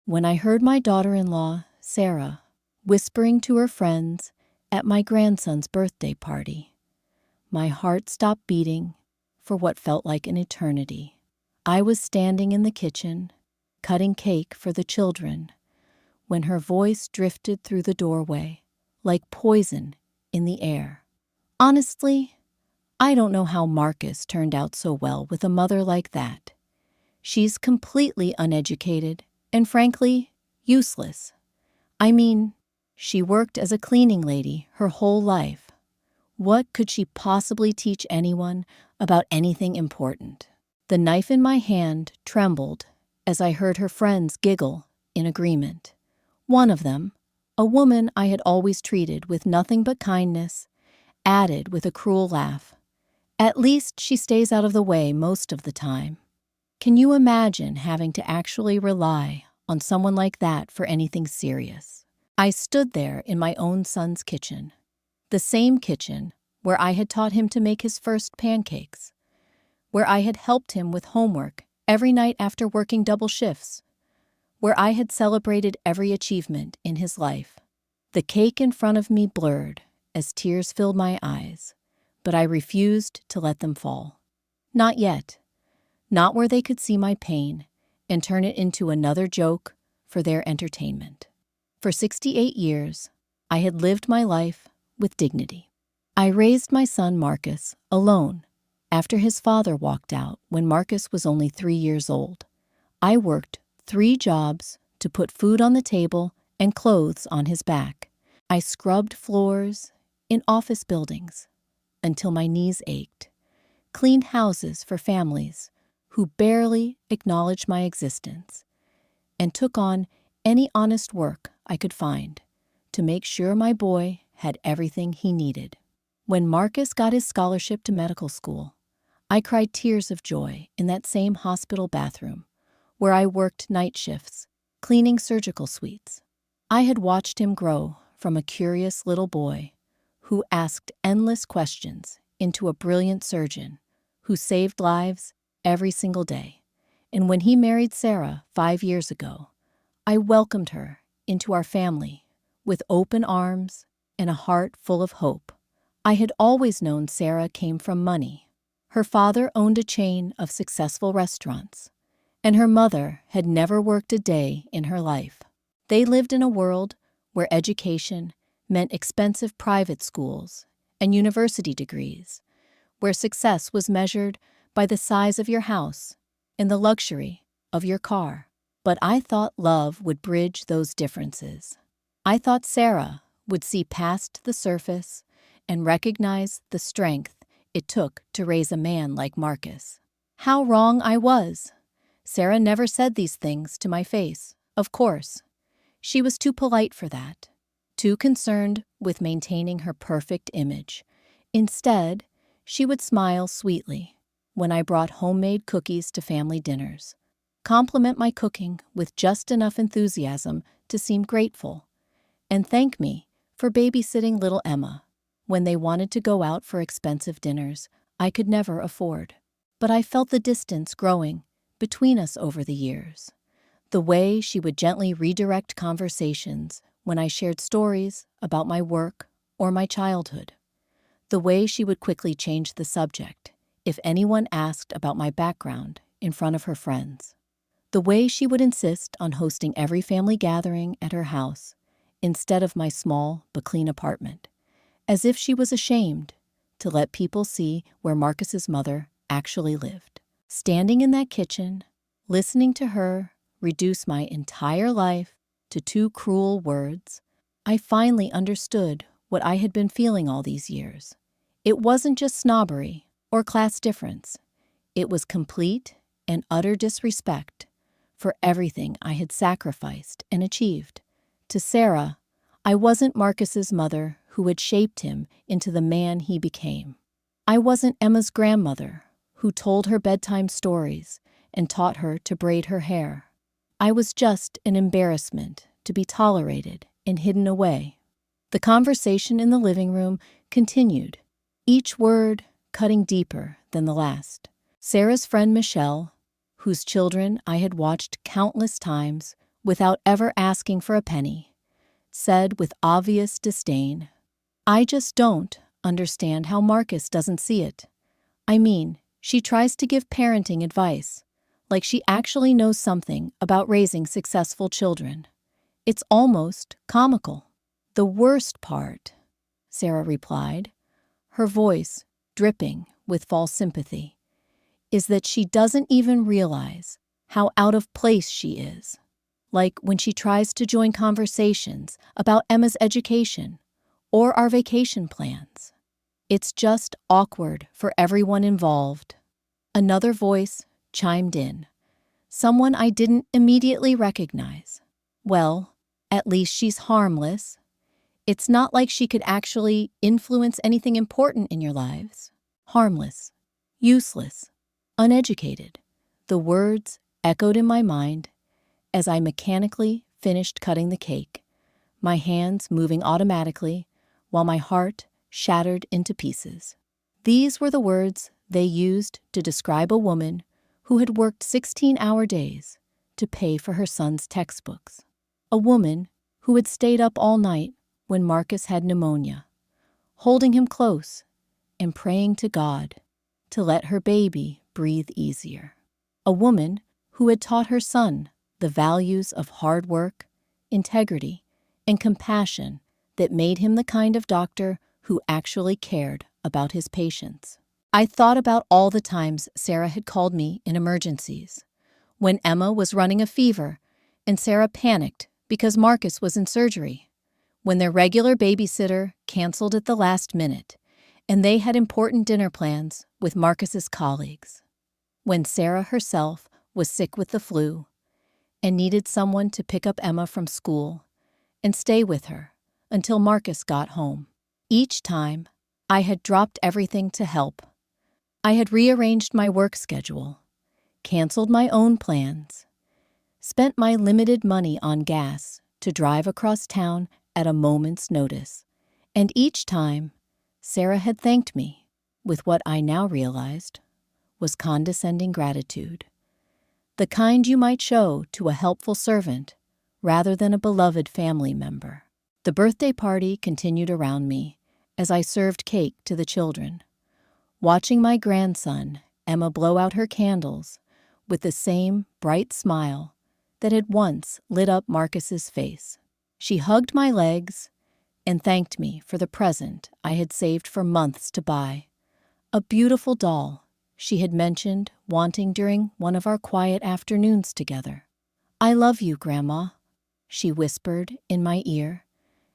When I heard my daughter-in-law, Sarah, whispering to her friends at my grandson's birthday party, my heart stopped beating for what felt like an eternity. I was standing in the kitchen, cutting cake for the children, when her voice drifted through the doorway like poison in the air. Honestly, I don't know how Marcus turned out so well with a mother like that. She's completely uneducated and, frankly, useless. I mean, she worked as a cleaning lady her whole life. What could she possibly teach anyone about anything important? The knife in my hand trembled as I heard her friends giggle in agreement. One of them, a woman I had always treated with nothing but kindness, added with a cruel laugh, "At least she stays out of the way most of the time." Can you imagine having to actually rely on someone like that for anything serious? I stood there in my own son's kitchen, the same kitchen where I had taught him to make his first pancakes, where I had helped him with homework every night after working double shifts, where I had celebrated every achievement in his life. The cake in front of me blurred as tears filled my eyes, but I refused to let them fall. Not yet. Not where they could see my pain and turn it into another joke for their entertainment. For 68 years, I had lived my life with dignity. I raised my son Marcus alone after his father walked out when Marcus was only 3 years old. I worked 3 jobs to put food on the table and clothes on his back. I scrubbed floors in office buildings until my knees ached, cleaned houses for families who barely acknowledged my existence, and took on any honest work I could find to make sure my boy had everything he needed. When Marcus got his scholarship to medical school, I cried tears of joy in that same hospital bathroom where I worked night shifts, cleaning surgical suites. I had watched him grow from a curious little boy who asked endless questions into a brilliant surgeon who saved lives every single day. And when he married Sarah 5 years ago, I welcomed her into our family with open arms and a heart full of hope. I had always known Sarah came from money. Her father owned a chain of successful restaurants, and her mother had never worked a day in her life. They lived in a world where education meant expensive private schools and university degrees, where success was measured by the size of your house and the luxury of your car. But I thought love would bridge those differences. I thought Sarah would see past the surface and recognize the strength it took to raise a man like Marcus. How wrong I was! Sarah never said these things to my face, of course. She was too polite for that, too concerned with maintaining her perfect image. Instead, she would smile sweetly when I brought homemade cookies to family dinners, compliment my cooking with just enough enthusiasm to seem grateful, and thank me for babysitting little Emma when they wanted to go out for expensive dinners I could never afford. But I felt the distance growing between us over the years. The way she would gently redirect conversations when I shared stories about my work or my childhood. The way she would quickly change the subject if anyone asked about my background in front of her friends. The way she would insist on hosting every family gathering at her house instead of my small but clean apartment, as if she was ashamed to let people see where Marcus's mother actually lived. Standing in that kitchen, listening to her reduce my entire life to 2 cruel words, I finally understood what I had been feeling all these years. It wasn't just snobbery or class difference. It was complete and utter disrespect for everything I had sacrificed and achieved. To Sarah, I wasn't Marcus's mother who had shaped him into the man he became. I wasn't Emma's grandmother who told her bedtime stories and taught her to braid her hair. I was just an embarrassment to be tolerated and hidden away. The conversation in the living room continued, each word cutting deeper than the last. Sarah's friend Michelle, whose children I had watched countless times without ever asking for a penny, said with obvious disdain, "I just don't understand how Marcus doesn't see it. I mean, she tries to give parenting advice, like she actually knows something about raising successful children. It's almost comical." "The worst part," Sarah replied, her voice dripping with false sympathy, "is that she doesn't even realize how out of place she is. Like when she tries to join conversations about Emma's education or our vacation plans. It's just awkward for everyone involved." Another voice chimed in, someone I didn't immediately recognize. "Well, at least she's harmless. It's not like she could actually influence anything important in your lives." Harmless, useless, uneducated. The words echoed in my mind as I mechanically finished cutting the cake, my hands moving automatically while my heart shattered into pieces. These were the words they used to describe a woman who had worked 16-hour days to pay for her son's textbooks. A woman who had stayed up all night when Marcus had pneumonia, holding him close and praying to God to let her baby breathe easier. A woman who had taught her son the values of hard work, integrity, and compassion that made him the kind of doctor who actually cared about his patients. I thought about all the times Sarah had called me in emergencies, when Emma was running a fever and Sarah panicked because Marcus was in surgery, when their regular babysitter canceled at the last minute and they had important dinner plans with Marcus's colleagues, when Sarah herself was sick with the flu and needed someone to pick up Emma from school and stay with her until Marcus got home. Each time, I had dropped everything to help. I had rearranged my work schedule, canceled my own plans, spent my limited money on gas to drive across town at a moment's notice, and each time, Sarah had thanked me with what I now realized was condescending gratitude, the kind you might show to a helpful servant rather than a beloved family member. The birthday party continued around me as I served cake to the children, watching my grandson, Emma, blow out her candles with the same bright smile that had once lit up Marcus's face. She hugged my legs and thanked me for the present I had saved for months to buy, a beautiful doll she had mentioned wanting during one of our quiet afternoons together. "I love you, Grandma," she whispered in my ear,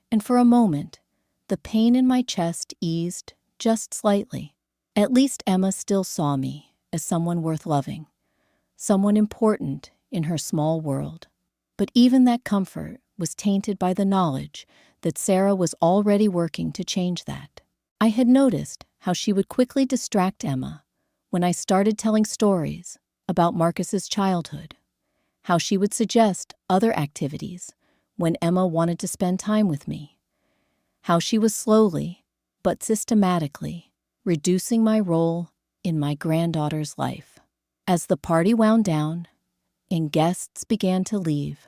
and for a moment, the pain in my chest eased just slightly. At least Emma still saw me as someone worth loving, someone important in her small world. But even that comfort was tainted by the knowledge that Sarah was already working to change that. I had noticed how she would quickly distract Emma when I started telling stories about Marcus's childhood, how she would suggest other activities when Emma wanted to spend time with me, how she was slowly but systematically reducing my role in my granddaughter's life. As the party wound down and guests began to leave,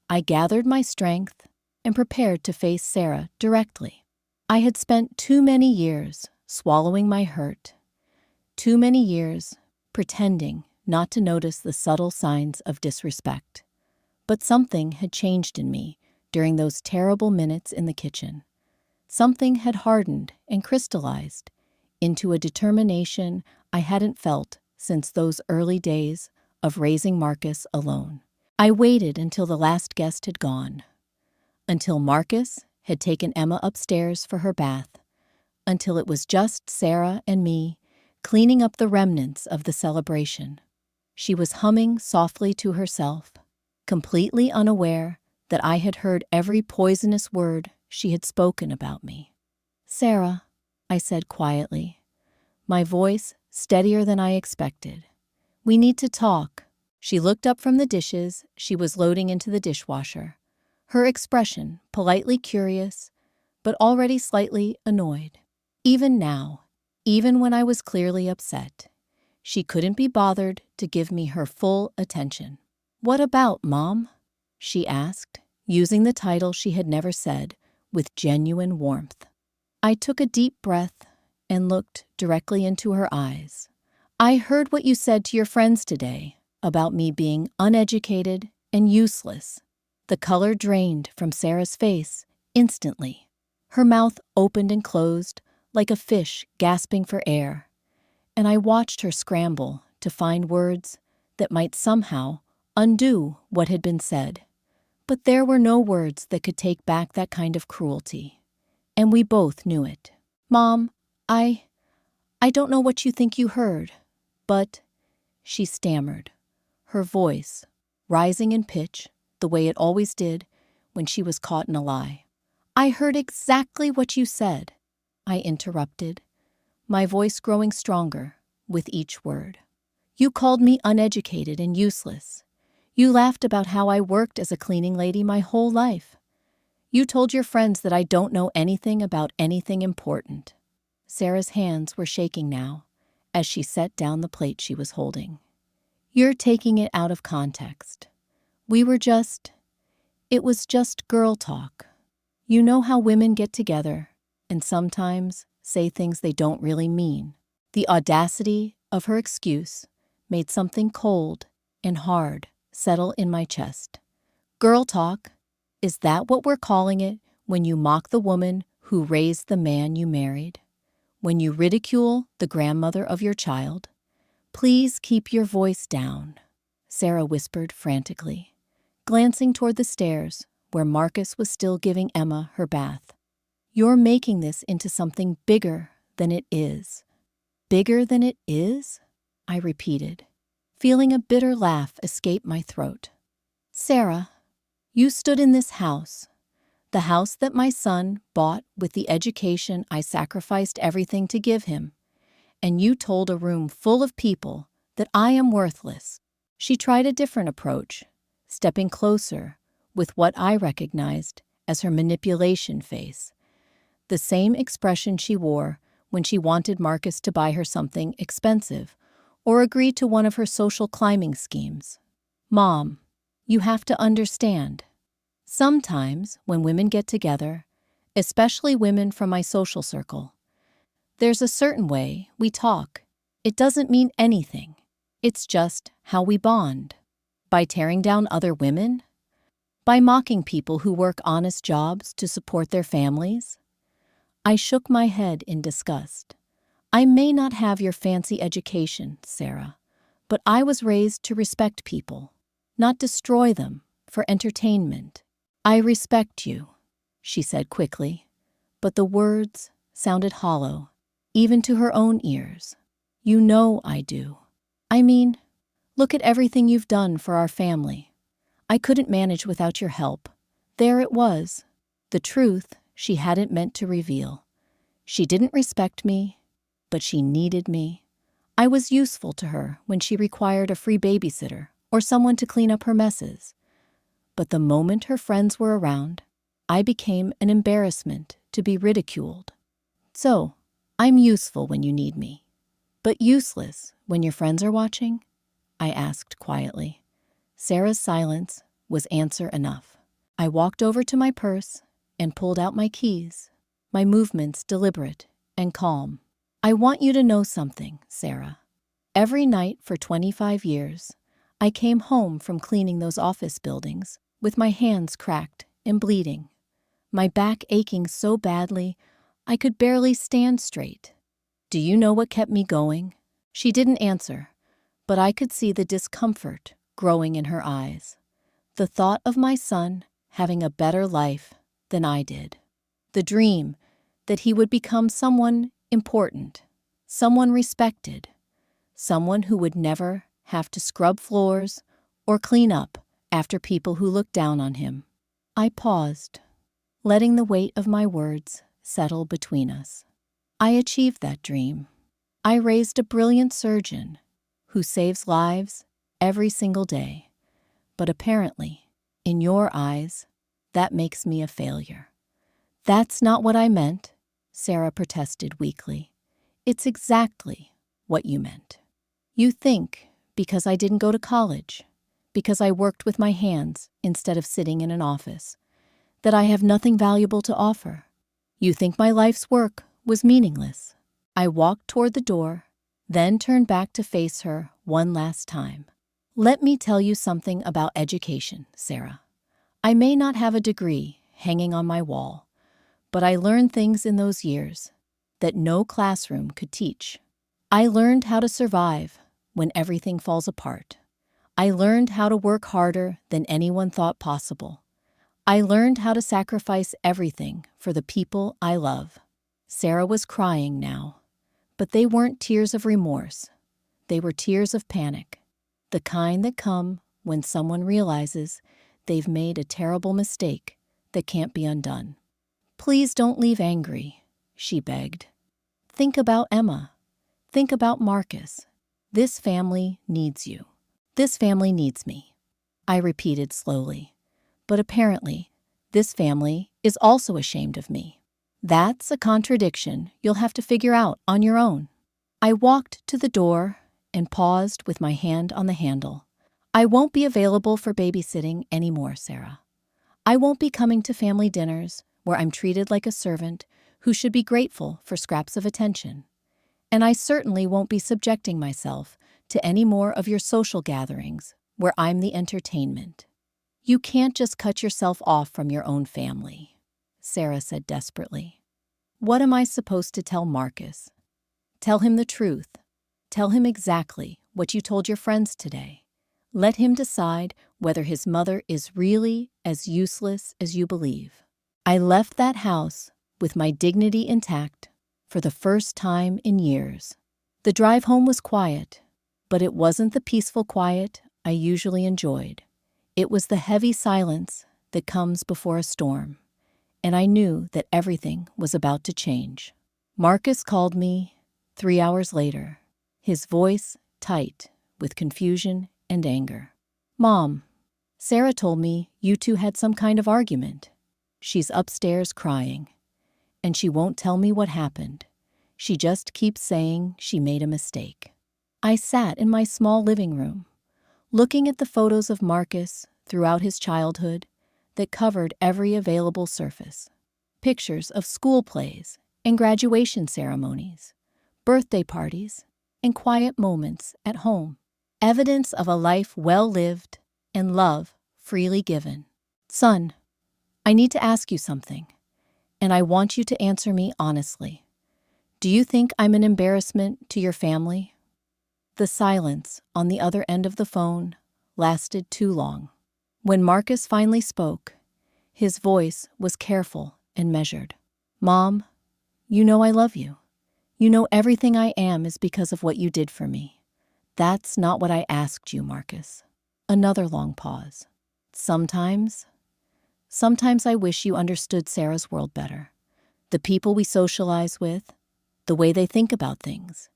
I gathered my strength and prepared to face Sarah directly. I had spent too many years swallowing my hurt, too many years pretending not to notice the subtle signs of disrespect. But something had changed in me during those terrible minutes in the kitchen. Something had hardened and crystallized into a determination I hadn't felt since those early days of raising Marcus alone. I waited until the last guest had gone, until Marcus had taken Emma upstairs for her bath, until it was just Sarah and me cleaning up the remnants of the celebration. She was humming softly to herself, completely unaware that I had heard every poisonous word she had spoken about me. "Sarah," I said quietly, my voice steadier than I expected, "we need to talk." She looked up from the dishes she was loading into the dishwasher, her expression politely curious, but already slightly annoyed. Even now, even when I was clearly upset, she couldn't be bothered to give me her full attention. "What about, Mom?" she asked, using the title she had never said, with genuine warmth. I took a deep breath and looked directly into her eyes. I heard what you said to your friends today about me being uneducated and useless. The color drained from Sarah's face instantly. Her mouth opened and closed like a fish gasping for air, and I watched her scramble to find words that might somehow undo what had been said. But there were no words that could take back that kind of cruelty, and we both knew it. Mom, I don't know what you think you heard, but, she stammered, her voice rising in pitch the way it always did when she was caught in a lie. I heard exactly what you said, I interrupted, my voice growing stronger with each word. You called me uneducated and useless. You laughed about how I worked as a cleaning lady my whole life. You told your friends that I don't know anything about anything important. Sarah's hands were shaking now as she set down the plate she was holding. You're taking it out of context. It was just girl talk. You know how women get together and sometimes say things they don't really mean. The audacity of her excuse made something cold and hard settle in my chest. Girl talk? Is that what we're calling it when you mock the woman who raised the man you married? When you ridicule the grandmother of your child? Please keep your voice down, Sarah whispered frantically, glancing toward the stairs where Marcus was still giving Emma her bath. You're making this into something bigger than it is. Bigger than it is? I repeated, feeling a bitter laugh escape my throat. Sarah, you stood in this house, the house that my son bought with the education I sacrificed everything to give him, and you told a room full of people that I am worthless. She tried a different approach, stepping closer with what I recognized as her manipulation face, the same expression she wore when she wanted Marcus to buy her something expensive or agree to one of her social climbing schemes. Mom, you have to understand. Sometimes when women get together, especially women from my social circle, there's a certain way we talk. It doesn't mean anything. It's just how we bond. By tearing down other women? By mocking people who work honest jobs to support their families? I shook my head in disgust. I may not have your fancy education, Sarah, but I was raised to respect people, not destroy them for entertainment. I respect you, she said quickly, but the words sounded hollow, even to her own ears. You know I do. I mean, look at everything you've done for our family. I couldn't manage without your help. There it was, the truth she hadn't meant to reveal. She didn't respect me, but she needed me. I was useful to her when she required a free babysitter or someone to clean up her messes. But the moment her friends were around, I became an embarrassment to be ridiculed. So, I'm useful when you need me, but useless when your friends are watching? I asked quietly. Sarah's silence was answer enough. I walked over to my purse and pulled out my keys, my movements deliberate and calm. I want you to know something, Sarah. Every night for 25 years, I came home from cleaning those office buildings with my hands cracked and bleeding, my back aching so badly I could barely stand straight. Do you know what kept me going? She didn't answer, but I could see the discomfort growing in her eyes. The thought of my son having a better life than I did. The dream that he would become someone important, someone respected, someone who would never have to scrub floors or clean up after people who looked down on him. I paused, letting the weight of my words settle between us. I achieved that dream. I raised a brilliant surgeon who saves lives every single day. But apparently, in your eyes, that makes me a failure. That's not what I meant, Sarah protested weakly. It's exactly what you meant. You think because I didn't go to college, because I worked with my hands instead of sitting in an office, that I have nothing valuable to offer. You think my life's work was meaningless. I walked toward the door, then turned back to face her one last time. Let me tell you something about education, Sarah. I may not have a degree hanging on my wall, but I learned things in those years that no classroom could teach. I learned how to survive when everything falls apart. I learned how to work harder than anyone thought possible. I learned how to sacrifice everything for the people I love. Sarah was crying now, but they weren't tears of remorse. They were tears of panic, the kind that come when someone realizes they've made a terrible mistake that can't be undone. Please don't leave angry, she begged. Think about Emma. Think about Marcus. This family needs you. This family needs me, I repeated slowly. But apparently, this family is also ashamed of me. That's a contradiction you'll have to figure out on your own. I walked to the door and paused with my hand on the handle. I won't be available for babysitting anymore, Sarah. I won't be coming to family dinners where I'm treated like a servant who should be grateful for scraps of attention. And I certainly won't be subjecting myself to any more of your social gatherings where I'm the entertainment. You can't just cut yourself off from your own family, Sarah said desperately. What am I supposed to tell Marcus? Tell him the truth. Tell him exactly what you told your friends today. Let him decide whether his mother is really as useless as you believe. I left that house with my dignity intact for the first time in years. The drive home was quiet, but it wasn't the peaceful quiet I usually enjoyed. It was the heavy silence that comes before a storm, and I knew that everything was about to change. Marcus called me 3 hours later, his voice tight with confusion and anger. Mom, Sarah told me you two had some kind of argument. She's upstairs crying, and she won't tell me what happened. She just keeps saying she made a mistake. I sat in my small living room, looking at the photos of Marcus throughout his childhood that covered every available surface. Pictures of school plays and graduation ceremonies, birthday parties, and quiet moments at home. Evidence of a life well lived and love freely given. Son, I need to ask you something, and I want you to answer me honestly. Do you think I'm an embarrassment to your family? The silence on the other end of the phone lasted too long. When Marcus finally spoke, his voice was careful and measured. Mom, you know I love you. You know everything I am is because of what you did for me. That's not what I asked you, Marcus. Another long pause. Sometimes I wish you understood Sarah's world better. The people we socialize with, the way they think about things.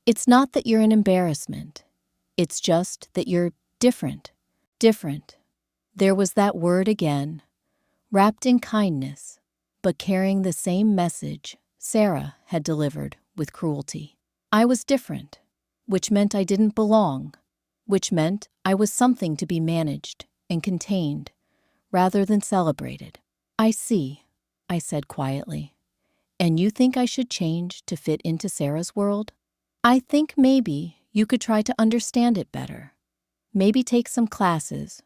It's not that you're an embarrassment. It's just that you're different. Different. There was that word again, wrapped in kindness, but carrying the same message Sarah had delivered with cruelty. I was different, which meant I didn't belong, which meant I was something to be managed and contained, rather than celebrated. I see, I said quietly. And you think I should change to fit into Sarah's world? I think maybe you could try to understand it better. Maybe take some classes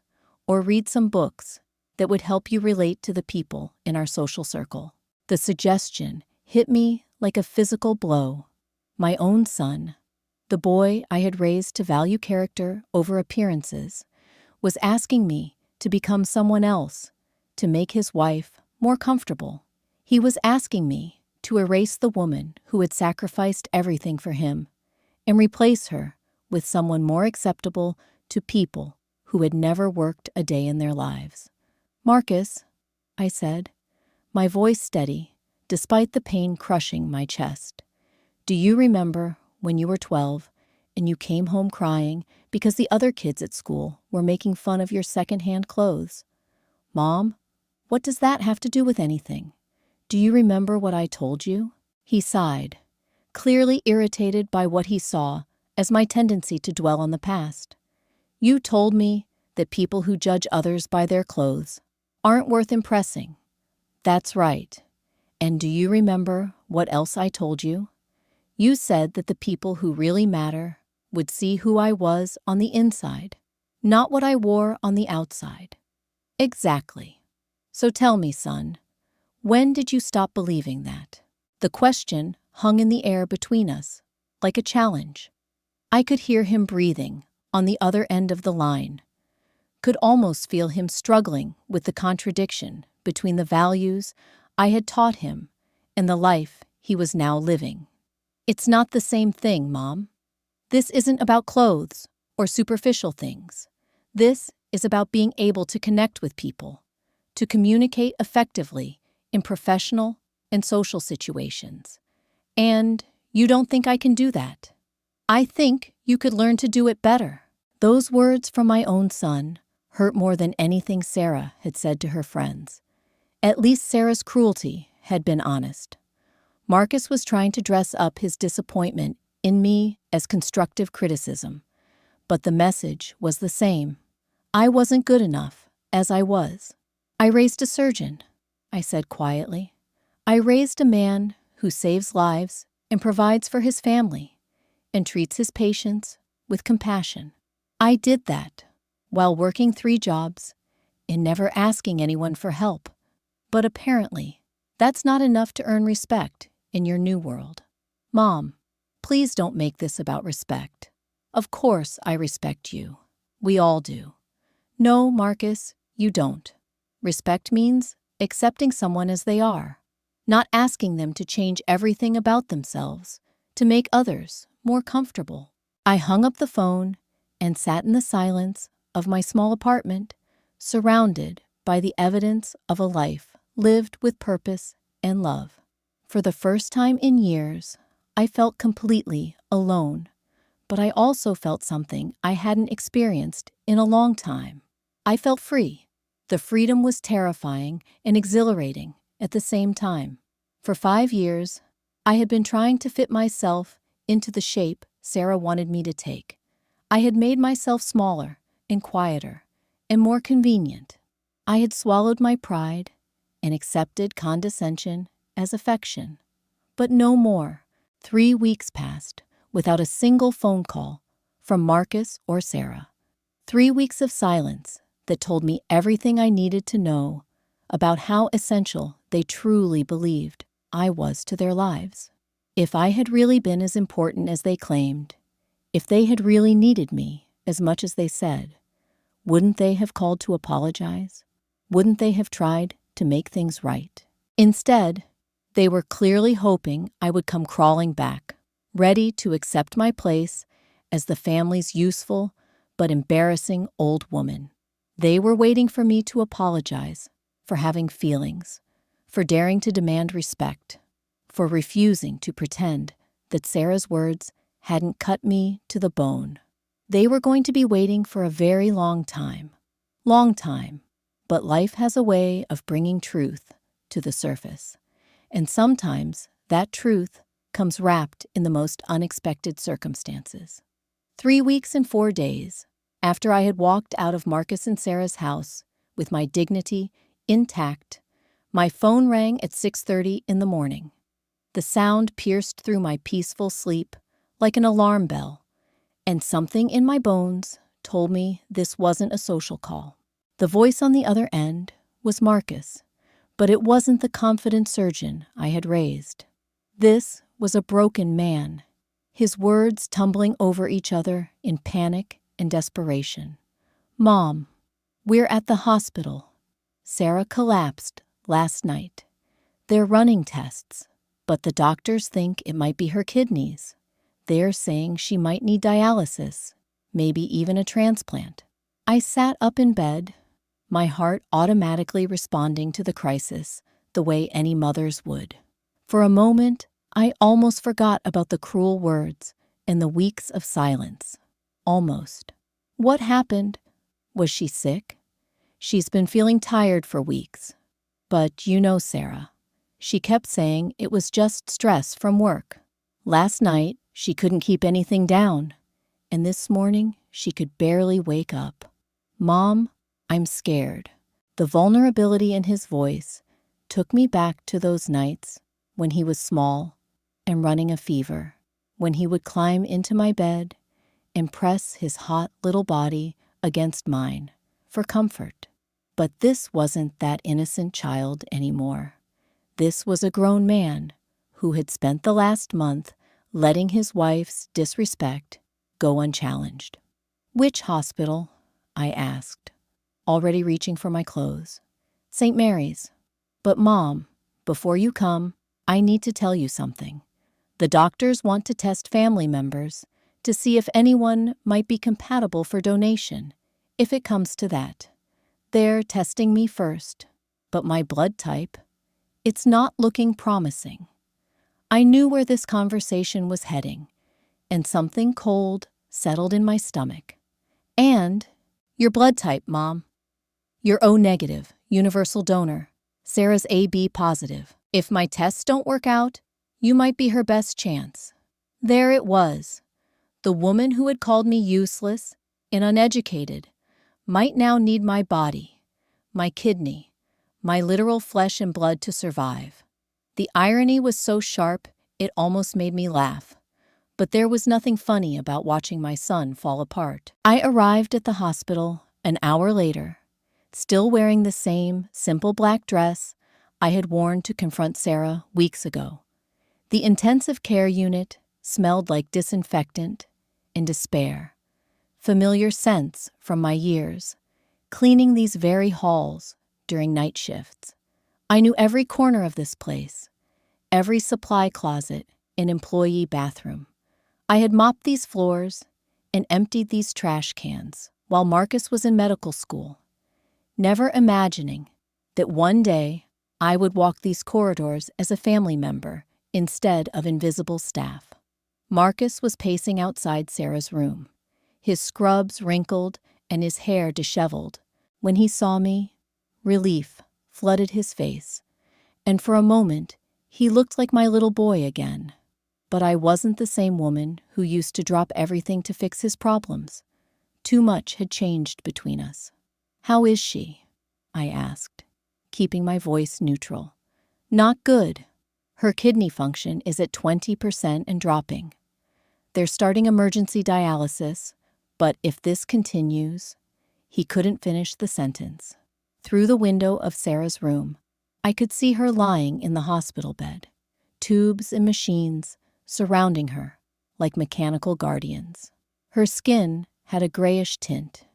or read some books that would help you relate to the people in our social circle. The suggestion hit me like a physical blow. My own son, the boy I had raised to value character over appearances, was asking me to become someone else, to make his wife more comfortable. He was asking me to erase the woman who had sacrificed everything for him and replace her with someone more acceptable to people who had never worked a day in their lives. Marcus, I said, my voice steady, despite the pain crushing my chest. Do you remember when you were 12 and you came home crying because the other kids at school were making fun of your second-hand clothes? Mom, what does that have to do with anything? Do you remember what I told you? He sighed, clearly irritated by what he saw as my tendency to dwell on the past. You told me that people who judge others by their clothes aren't worth impressing. That's right. And do you remember what else I told you? You said that the people who really matter would see who I was on the inside, not what I wore on the outside. Exactly. So tell me, son, when did you stop believing that? The question hung in the air between us, like a challenge. I could hear him breathing on the other end of the line, could almost feel him struggling with the contradiction between the values I had taught him and the life he was now living. It's not the same thing, Mom. This isn't about clothes or superficial things. This is about being able to connect with people, to communicate effectively in professional and social situations. And you don't think I can do that? I think you could learn to do it better. Those words from my own son hurt more than anything Sarah had said to her friends. At least Sarah's cruelty had been honest. Marcus was trying to dress up his disappointment in me as constructive criticism, but the message was the same. I wasn't good enough, as I was. I raised a surgeon, I said quietly. I raised a man who saves lives and provides for his family and treats his patients with compassion. I did that while working 3 jobs and never asking anyone for help. But apparently, that's not enough to earn respect in your new world. Mom, please don't make this about respect. Of course I respect you. We all do. No, Marcus, you don't. Respect means accepting someone as they are, not asking them to change everything about themselves to make others more comfortable. I hung up the phone and sat in the silence of my small apartment, surrounded by the evidence of a life lived with purpose and love. For the first time in years, I felt completely alone, but I also felt something I hadn't experienced in a long time. I felt free. The freedom was terrifying and exhilarating at the same time. For 5 years, I had been trying to fit myself into the shape Sarah wanted me to take. I had made myself smaller and quieter and more convenient. I had swallowed my pride and accepted condescension as affection. But no more. 3 weeks passed without a single phone call from Marcus or Sarah. 3 weeks of silence that told me everything I needed to know about how essential they truly believed I was to their lives. If I had really been as important as they claimed, if they had really needed me as much as they said, wouldn't they have called to apologize? Wouldn't they have tried to make things right? Instead, they were clearly hoping I would come crawling back, ready to accept my place as the family's useful but embarrassing old woman. They were waiting for me to apologize for having feelings, for daring to demand respect, for refusing to pretend that Sarah's words hadn't cut me to the bone. They were going to be waiting for a very long time, but life has a way of bringing truth to the surface, and sometimes that truth comes wrapped in the most unexpected circumstances. 3 weeks and 4 days after I had walked out of Marcus and Sarah's house with my dignity intact, my phone rang at 6:30 in the morning. The sound pierced through my peaceful sleep like an alarm bell, and something in my bones told me this wasn't a social call. The voice on the other end was Marcus, but it wasn't the confident surgeon I had raised. This was a broken man, his words tumbling over each other in panic and desperation. Mom, we're at the hospital. Sarah collapsed last night. They're running tests, but the doctors think it might be her kidneys. They're saying she might need dialysis, maybe even a transplant. I sat up in bed, my heart automatically responding to the crisis the way any mother's would. For a moment, I almost forgot about the cruel words and the weeks of silence. Almost. What happened? Was she sick? She's been feeling tired for weeks. But you know Sarah. She kept saying it was just stress from work. Last night, she couldn't keep anything down, and this morning she could barely wake up. Mom, I'm scared. The vulnerability in his voice took me back to those nights when he was small and running a fever, when he would climb into my bed and press his hot little body against mine for comfort. But this wasn't that innocent child anymore. This was a grown man who had spent the last month letting his wife's disrespect go unchallenged. "Which hospital?" I asked, already reaching for my clothes. "St. Mary's. But Mom, before you come, I need to tell you something. The doctors want to test family members to see if anyone might be compatible for donation, if it comes to that. They're testing me first, but my blood type, it's not looking promising." I knew where this conversation was heading, and something cold settled in my stomach. "And your blood type, Mom. You're O negative, universal donor. Sarah's AB positive. If my tests don't work out, you might be her best chance." There it was. The woman who had called me useless and uneducated might now need my body, my kidney, my literal flesh and blood to survive. The irony was so sharp, it almost made me laugh. But there was nothing funny about watching my son fall apart. I arrived at the hospital an hour later, still wearing the same simple black dress I had worn to confront Sarah weeks ago. The intensive care unit smelled like disinfectant and despair, familiar scents from my years, cleaning these very halls during night shifts. I knew every corner of this place, every supply closet and employee bathroom. I had mopped these floors and emptied these trash cans while Marcus was in medical school, never imagining that one day I would walk these corridors as a family member instead of invisible staff. Marcus was pacing outside Sarah's room, his scrubs wrinkled and his hair disheveled. When he saw me, relief flooded his face, and for a moment he looked like my little boy again. But I wasn't the same woman who used to drop everything to fix his problems. Too much had changed between us. "How is she?" I asked, keeping my voice neutral. "Not good. Her kidney function is at 20% and dropping. They're starting emergency dialysis, but if this continues..." He couldn't finish the sentence. Through the window of Sarah's room, I could see her lying in the hospital bed, tubes and machines surrounding her like mechanical guardians. Her skin had a grayish tint,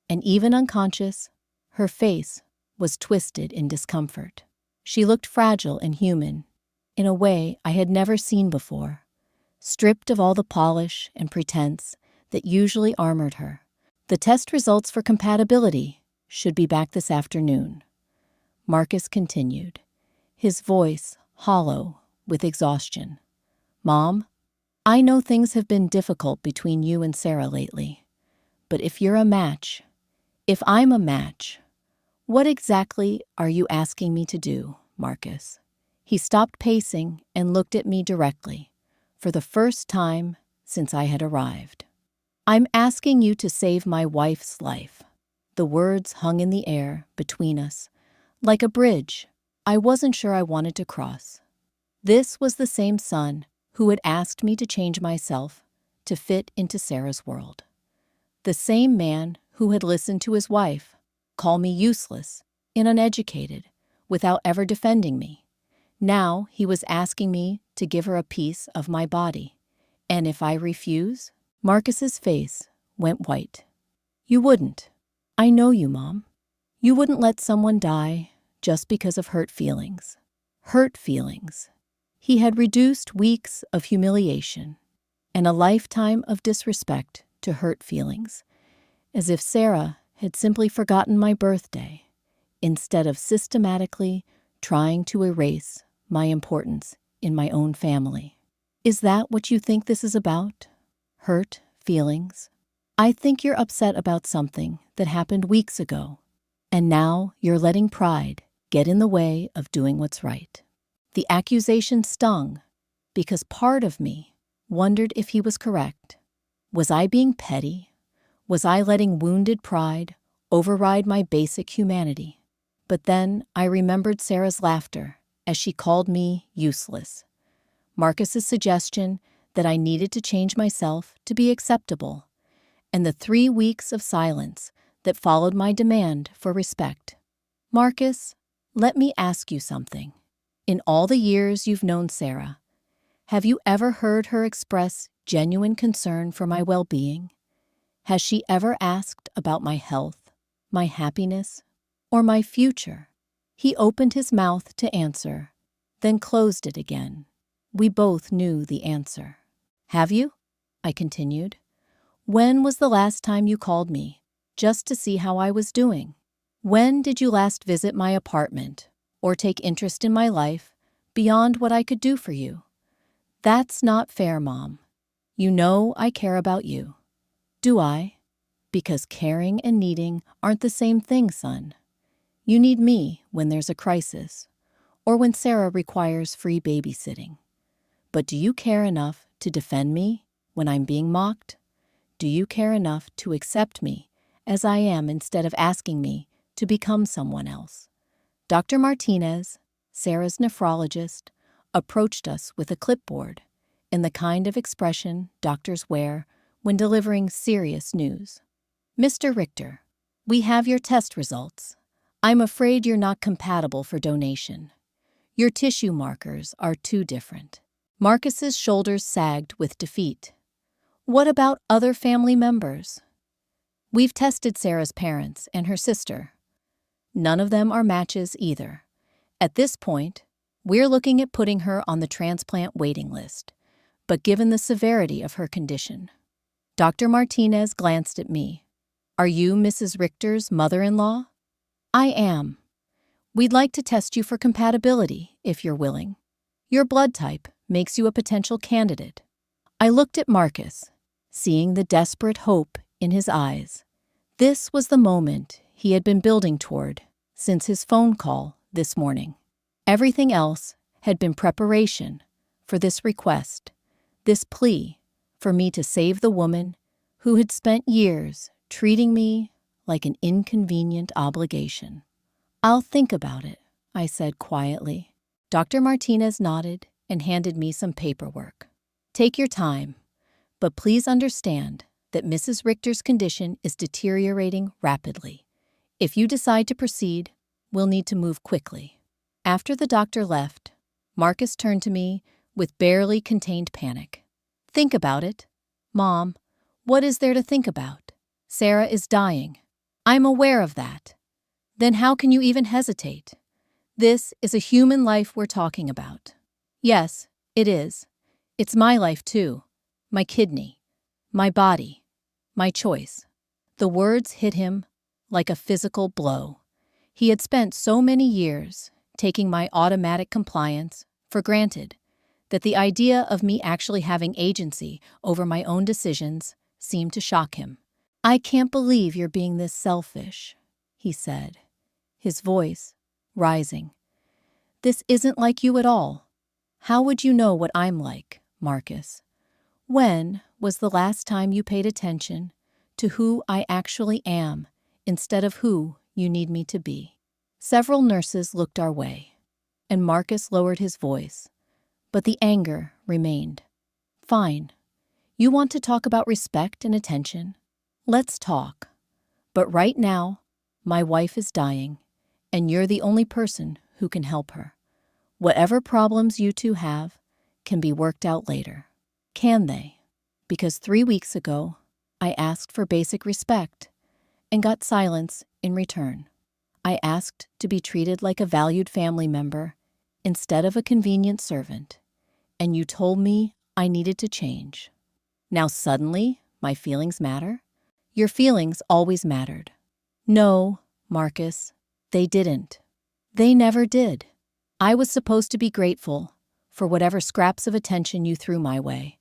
and even unconscious, her face was twisted in discomfort. She looked fragile and human, in a way I had never seen before, stripped of all the polish and pretense that usually armored her. "The test results for compatibility should be back this afternoon," Marcus continued, his voice hollow with exhaustion. "Mom, I know things have been difficult between you and Sarah lately, but if you're a match, if I'm a match, what exactly are you asking me to do, Marcus?" He stopped pacing and looked at me directly, for the first time since I had arrived. "I'm asking you to save my wife's life." The words hung in the air between us, like a bridge I wasn't sure I wanted to cross. This was the same son who had asked me to change myself to fit into Sarah's world. The same man who had listened to his wife call me useless and uneducated without ever defending me. Now he was asking me to give her a piece of my body. And if I refuse? Marcus's face went white. "You wouldn't. I know you, Mom. You wouldn't let someone die just because of hurt feelings." Hurt feelings. He had reduced weeks of humiliation and a lifetime of disrespect to hurt feelings, as if Sarah had simply forgotten my birthday, instead of systematically trying to erase my importance in my own family. Is that what you think this is about? Hurt feelings? I think you're upset about something that happened weeks ago, and now you're letting pride get in the way of doing what's right. The accusation stung because part of me wondered if he was correct. Was I being petty? Was I letting wounded pride override my basic humanity. But then I remembered Sarah's laughter as she called me useless. Marcus's suggestion that I needed to change myself to be acceptable, and the 3 weeks of silence that followed my demand for respect. Marcus, let me ask you something. In all the years you've known Sarah, have you ever heard her express genuine concern for my well-being? Has she ever asked about my health, my happiness, or my future? He opened his mouth to answer, then closed it again. We both knew the answer. Have you? I continued. When was the last time you called me, just to see how I was doing? When did you last visit my apartment, or take interest in my life beyond what I could do for you? That's not fair, Mom. You know I care about you. Do I? Because caring and needing aren't the same thing, son. You need me when there's a crisis, or when Sarah requires free babysitting. But do you care enough to defend me when I'm being mocked? Do you care enough to accept me as I am instead of asking me to become someone else? Dr. Martinez, Sarah's nephrologist, approached us with a clipboard in the kind of expression doctors wear when delivering serious news. Mr. Richter, we have your test results. I'm afraid you're not compatible for donation. Your tissue markers are too different. Marcus's shoulders sagged with defeat. What about other family members? We've tested Sarah's parents and her sister. None of them are matches either. At this point, we're looking at putting her on the transplant waiting list, but given the severity of her condition. Dr. Martinez glanced at me. Are you Mrs. Richter's mother-in-law? I am. We'd like to test you for compatibility, if you're willing. Your blood type makes you a potential candidate. I looked at Marcus, seeing the desperate hope in his eyes. This was the moment he had been building toward since his phone call this morning. Everything else had been preparation for this request, this plea for me to save the woman who had spent years treating me like an inconvenient obligation. I'll think about it, I said quietly. Dr. Martinez nodded and handed me some paperwork. Take your time, but please understand that Mrs. Richter's condition is deteriorating rapidly. If you decide to proceed, we'll need to move quickly. After the doctor left, Marcus turned to me with barely contained panic. Think about it. Mom, what is there to think about? Sarah is dying. I'm aware of that. Then how can you even hesitate? This is a human life we're talking about. Yes, it is. It's my life too. My kidney. My body. My choice. The words hit him like a physical blow. He had spent so many years taking my automatic compliance for granted that the idea of me actually having agency over my own decisions seemed to shock him. I can't believe you're being this selfish, he said, his voice rising. This isn't like you at all. How would you know what I'm like, Marcus? When was the last time you paid attention to who I actually am instead of who you need me to be? Several nurses looked our way, and Marcus lowered his voice, but the anger remained. Fine. You want to talk about respect and attention? Let's talk. But right now, my wife is dying, and you're the only person who can help her. Whatever problems you two have can be worked out later. Can they? Because 3 weeks ago, I asked for basic respect and got silence in return. I asked to be treated like a valued family member instead of a convenient servant, and you told me I needed to change. Now suddenly, my feelings matter? Your feelings always mattered. No, Marcus, they didn't. They never did. I was supposed to be grateful for whatever scraps of attention you threw my way.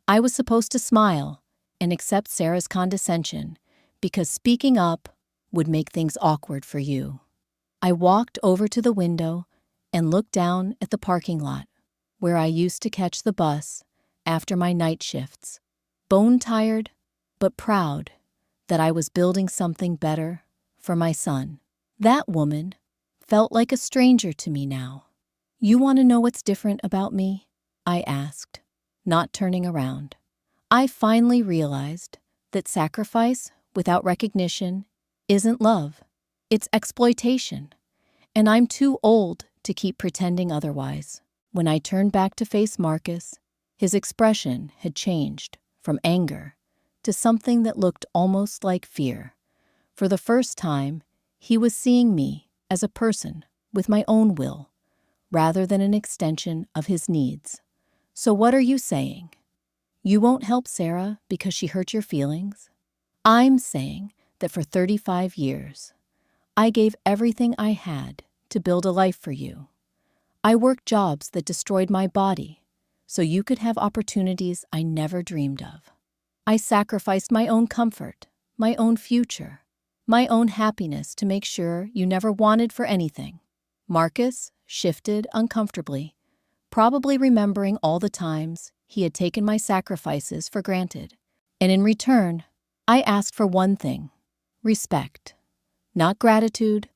I was supposed to smile and accept Sarah's condescension because speaking up would make things awkward for you. I walked over to the window and looked down at the parking lot where I used to catch the bus after my night shifts, bone-tired but proud that I was building something better for my son. That woman felt like a stranger to me now. You want to know what's different about me? I asked, not turning around. I finally realized that sacrifice without recognition isn't love. It's exploitation. And I'm too old to keep pretending otherwise. When I turned back to face Marcus, his expression had changed from anger to something that looked almost like fear. For the first time, he was seeing me as a person with my own will, rather than an extension of his needs. So what are you saying? You won't help Sarah because she hurt your feelings? I'm saying that for 35 years, I gave everything I had to build a life for you. I worked jobs that destroyed my body so you could have opportunities I never dreamed of. I sacrificed my own comfort, my own future, my own happiness to make sure you never wanted for anything. Marcus shifted uncomfortably, probably remembering all the times he had taken my sacrifices for granted. And in return, I asked for one thing: respect. Not gratitude,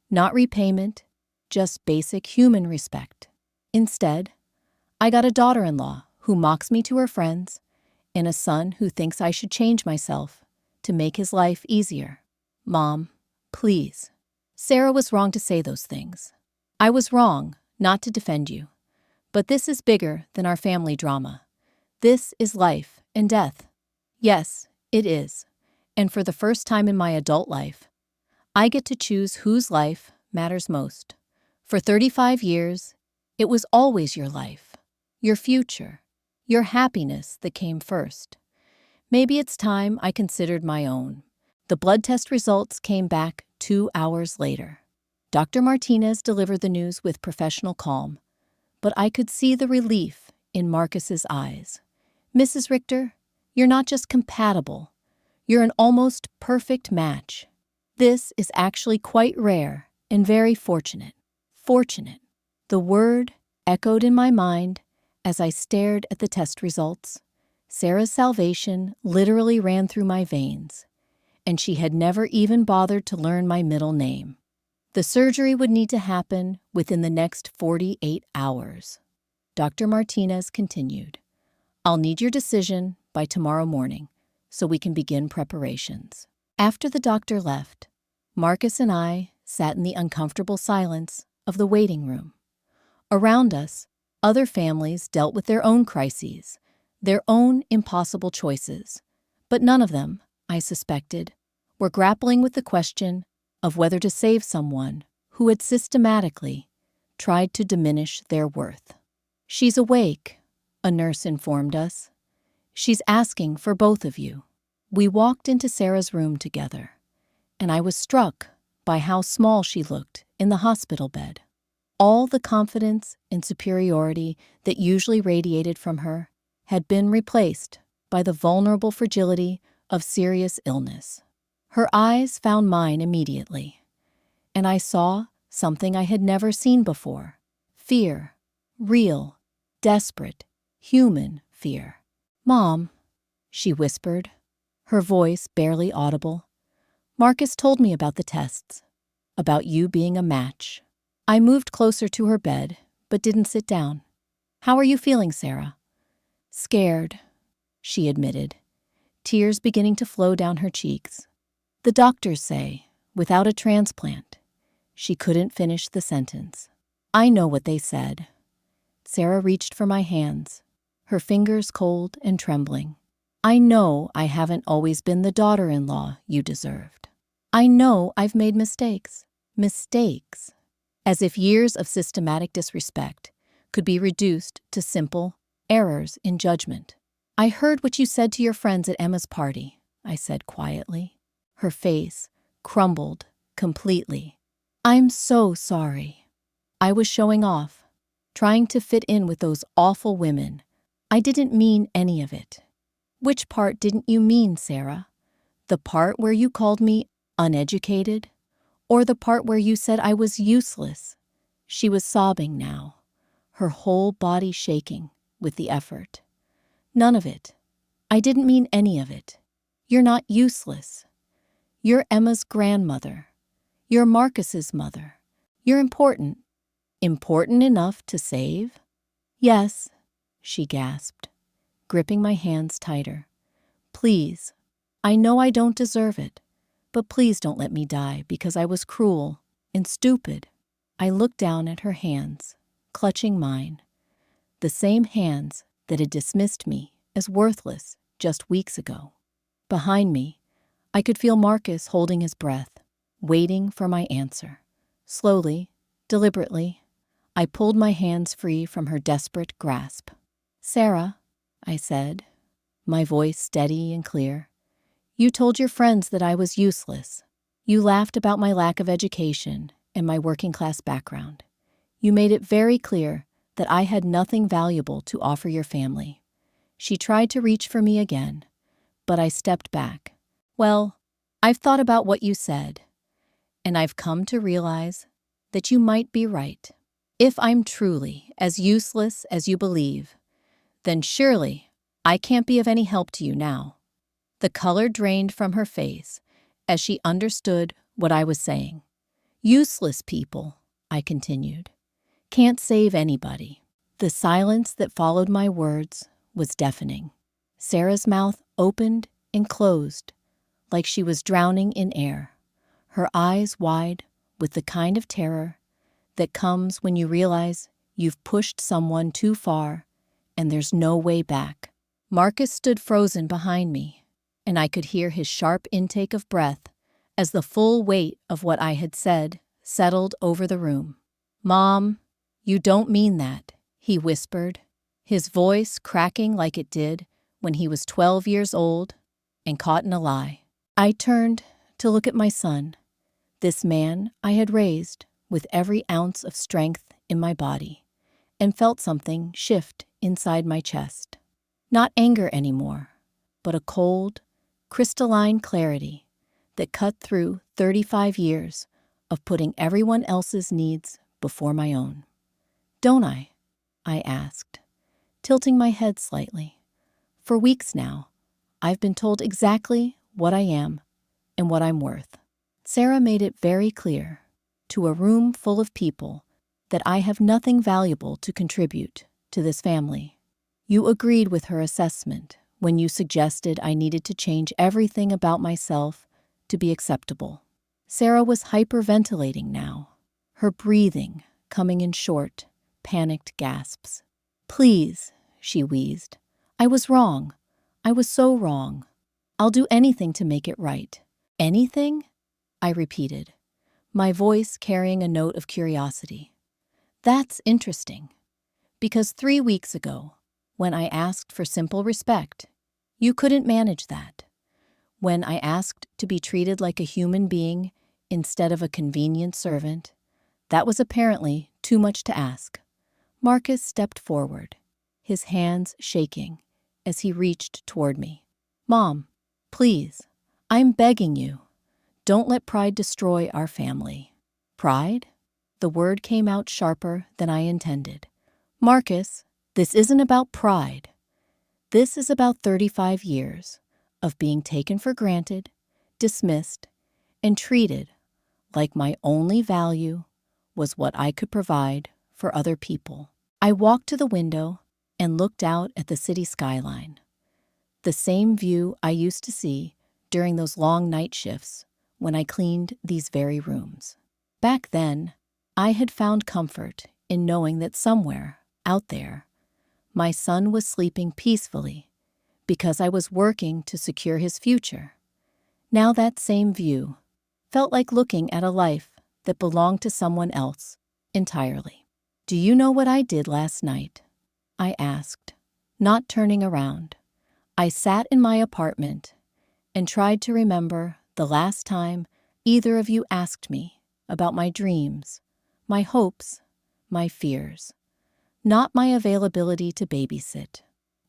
not repayment, just basic human respect. Instead, I got a daughter-in-law who mocks me to her friends and a son who thinks I should change myself to make his life easier. Mom, please. Sarah was wrong to say those things. I was wrong not to defend you. But this is bigger than our family drama. This is life and death. Yes, it is. And for the first time in my adult life, I get to choose whose life matters most. For 35 years, it was always your life, your future, your happiness that came first. Maybe it's time I considered my own. The blood test results came back 2 hours later. Dr. Martinez delivered the news with professional calm, but I could see the relief in Marcus's eyes. Mrs. Richter, you're not just compatible, you're an almost perfect match. This is actually quite rare and very fortunate. Fortunate. The word echoed in my mind as I stared at the test results. Sarah's salvation literally ran through my veins, and she had never even bothered to learn my middle name. The surgery would need to happen within the next 48 hours. Dr. Martinez continued, I'll need your decision by tomorrow morning so we can begin preparations. After the doctor left, Marcus and I sat in the uncomfortable silence of the waiting room. Around us, other families dealt with their own crises, their own impossible choices, but none of them, I suspected, were grappling with the question of whether to save someone who had systematically tried to diminish their worth. She's awake, a nurse informed us. She's asking for both of you. We walked into Sarah's room together, and I was struck by how small she looked in the hospital bed. All the confidence and superiority that usually radiated from her had been replaced by the vulnerable fragility of serious illness. Her eyes found mine immediately, and I saw something I had never seen before. Fear. Real, desperate, human fear. Mom, she whispered, her voice barely audible. Marcus told me about the tests, about you being a match. I moved closer to her bed, but didn't sit down. How are you feeling, Sarah? Scared, she admitted, tears beginning to flow down her cheeks. The doctors say, without a transplant, she couldn't finish the sentence. I know what they said. Sarah reached for my hands, her fingers cold and trembling. I know I haven't always been the daughter-in-law you deserved. I know I've made mistakes. Mistakes. As if years of systematic disrespect could be reduced to simple errors in judgment. I heard what you said to your friends at Emma's party, I said quietly. Her face crumbled completely. I'm so sorry. I was showing off, trying to fit in with those awful women. I didn't mean any of it. Which part didn't you mean, Sarah? The part where you called me uneducated? Or the part where you said I was useless? She was sobbing now, her whole body shaking with the effort. None of it. I didn't mean any of it. You're not useless. You're Emma's grandmother. You're Marcus's mother. You're important. Important enough to save? Yes, she gasped, gripping my hands tighter. Please, I know I don't deserve it, but please don't let me die because I was cruel and stupid. I looked down at her hands, clutching mine, the same hands that had dismissed me as worthless just weeks ago. Behind me, I could feel Marcus holding his breath, waiting for my answer. Slowly, deliberately, I pulled my hands free from her desperate grasp. Sarah, I said, my voice steady and clear, you told your friends that I was useless. You laughed about my lack of education and my working-class background. You made it very clear that I had nothing valuable to offer your family. She tried to reach for me again, but I stepped back. Well, I've thought about what you said, and I've come to realize that you might be right. If I'm truly as useless as you believe, then surely I can't be of any help to you now. The color drained from her face as she understood what I was saying. Useless people, I continued, can't save anybody. The silence that followed my words was deafening. Sarah's mouth opened and closed like she was drowning in air, her eyes wide with the kind of terror that comes when you realize you've pushed someone too far and there's no way back. Marcus stood frozen behind me, and I could hear his sharp intake of breath as the full weight of what I had said settled over the room. Mom, you don't mean that, he whispered, his voice cracking like it did when he was 12 years old and caught in a lie. I turned to look at my son, this man I had raised with every ounce of strength in my body, and felt something shift inside my chest. Not anger anymore, but a cold, crystalline clarity that cut through 35 years of putting everyone else's needs before my own. Don't I? I asked, tilting my head slightly. For weeks now, I've been told exactly what I am and what I'm worth. Sarah made it very clear to a room full of people that I have nothing valuable to contribute to this family. You agreed with her assessment when you suggested I needed to change everything about myself to be acceptable. Sarah was hyperventilating now, her breathing coming in short, panicked gasps. Please, she wheezed. I was wrong. I was so wrong. I'll do anything to make it right. Anything? I repeated, my voice carrying a note of curiosity. That's interesting, because 3 weeks ago, when I asked for simple respect, you couldn't manage that. When I asked to be treated like a human being instead of a convenient servant, that was apparently too much to ask. Marcus stepped forward, his hands shaking as he reached toward me. Mom, please, I'm begging you, don't let pride destroy our family. Pride? The word came out sharper than I intended. Marcus, this isn't about pride. This is about 35 years of being taken for granted, dismissed, and treated like my only value was what I could provide for other people. I walked to the window and looked out at the city skyline, the same view I used to see during those long night shifts when I cleaned these very rooms. Back then, I had found comfort in knowing that somewhere out there, my son was sleeping peacefully because I was working to secure his future. Now that same view felt like looking at a life that belonged to someone else entirely. Do you know what I did last night? I asked, not turning around. I sat in my apartment and tried to remember the last time either of you asked me about my dreams, my hopes, my fears, not my availability to babysit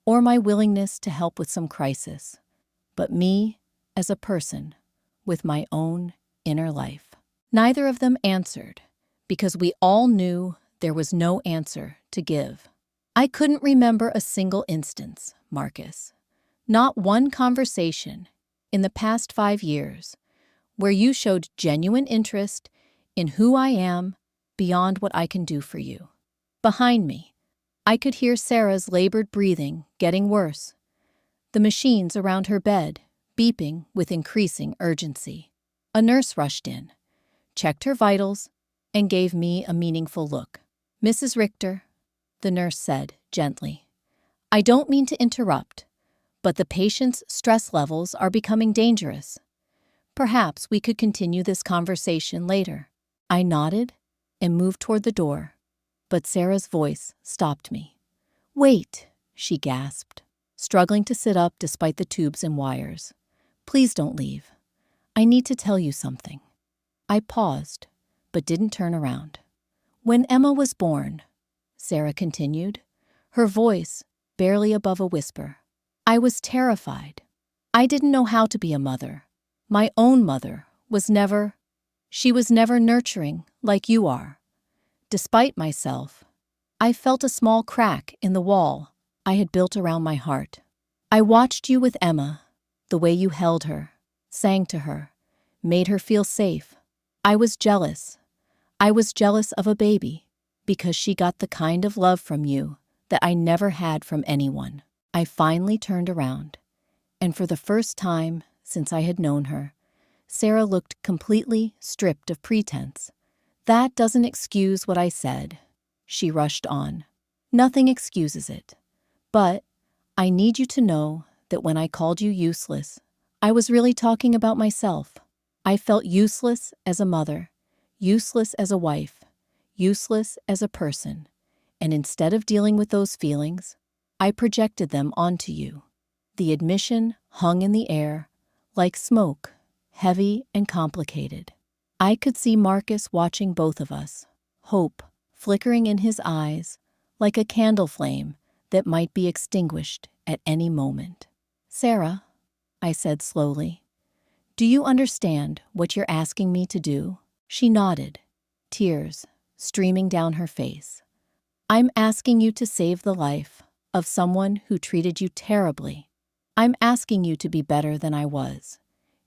or my willingness to help with some crisis, but me as a person with my own inner life. Neither of them answered because we all knew there was no answer to give. I couldn't remember a single instance, Marcus, not one conversation in the past 5 years where you showed genuine interest in who I am beyond what I can do for you. Behind me, I could hear Sarah's labored breathing getting worse, the machines around her bed beeping with increasing urgency. A nurse rushed in, checked her vitals, and gave me a meaningful look. "Mrs. Richter," the nurse said gently, "I don't mean to interrupt, but the patient's stress levels are becoming dangerous. Perhaps we could continue this conversation later." I nodded and moved toward the door, but Sarah's voice stopped me. "Wait," she gasped, struggling to sit up despite the tubes and wires. "Please don't leave. I need to tell you something." I paused, but didn't turn around. "When Emma was born," Sarah continued, her voice barely above a whisper, "I was terrified. I didn't know how to be a mother. My own mother she was never nurturing like you are. Despite myself, I felt a small crack in the wall I had built around my heart. I watched you with Emma, the way you held her, sang to her, made her feel safe. I was jealous. I was jealous of a baby because she got the kind of love from you that I never had from anyone." I finally turned around, and for the first time since I had known her, Sarah looked completely stripped of pretense. "That doesn't excuse what I said," she rushed on. "Nothing excuses it. But I need you to know that when I called you useless, I was really talking about myself. I felt useless as a mother, useless as a wife, useless as a person, and instead of dealing with those feelings, I projected them onto you." The admission hung in the air like smoke, heavy and complicated. I could see Marcus watching both of us, hope flickering in his eyes like a candle flame that might be extinguished at any moment. "Sarah," I said slowly, "do you understand what you're asking me to do?" She nodded, tears streaming down her face. "I'm asking you to save the life of someone who treated you terribly. I'm asking you to be better than I was.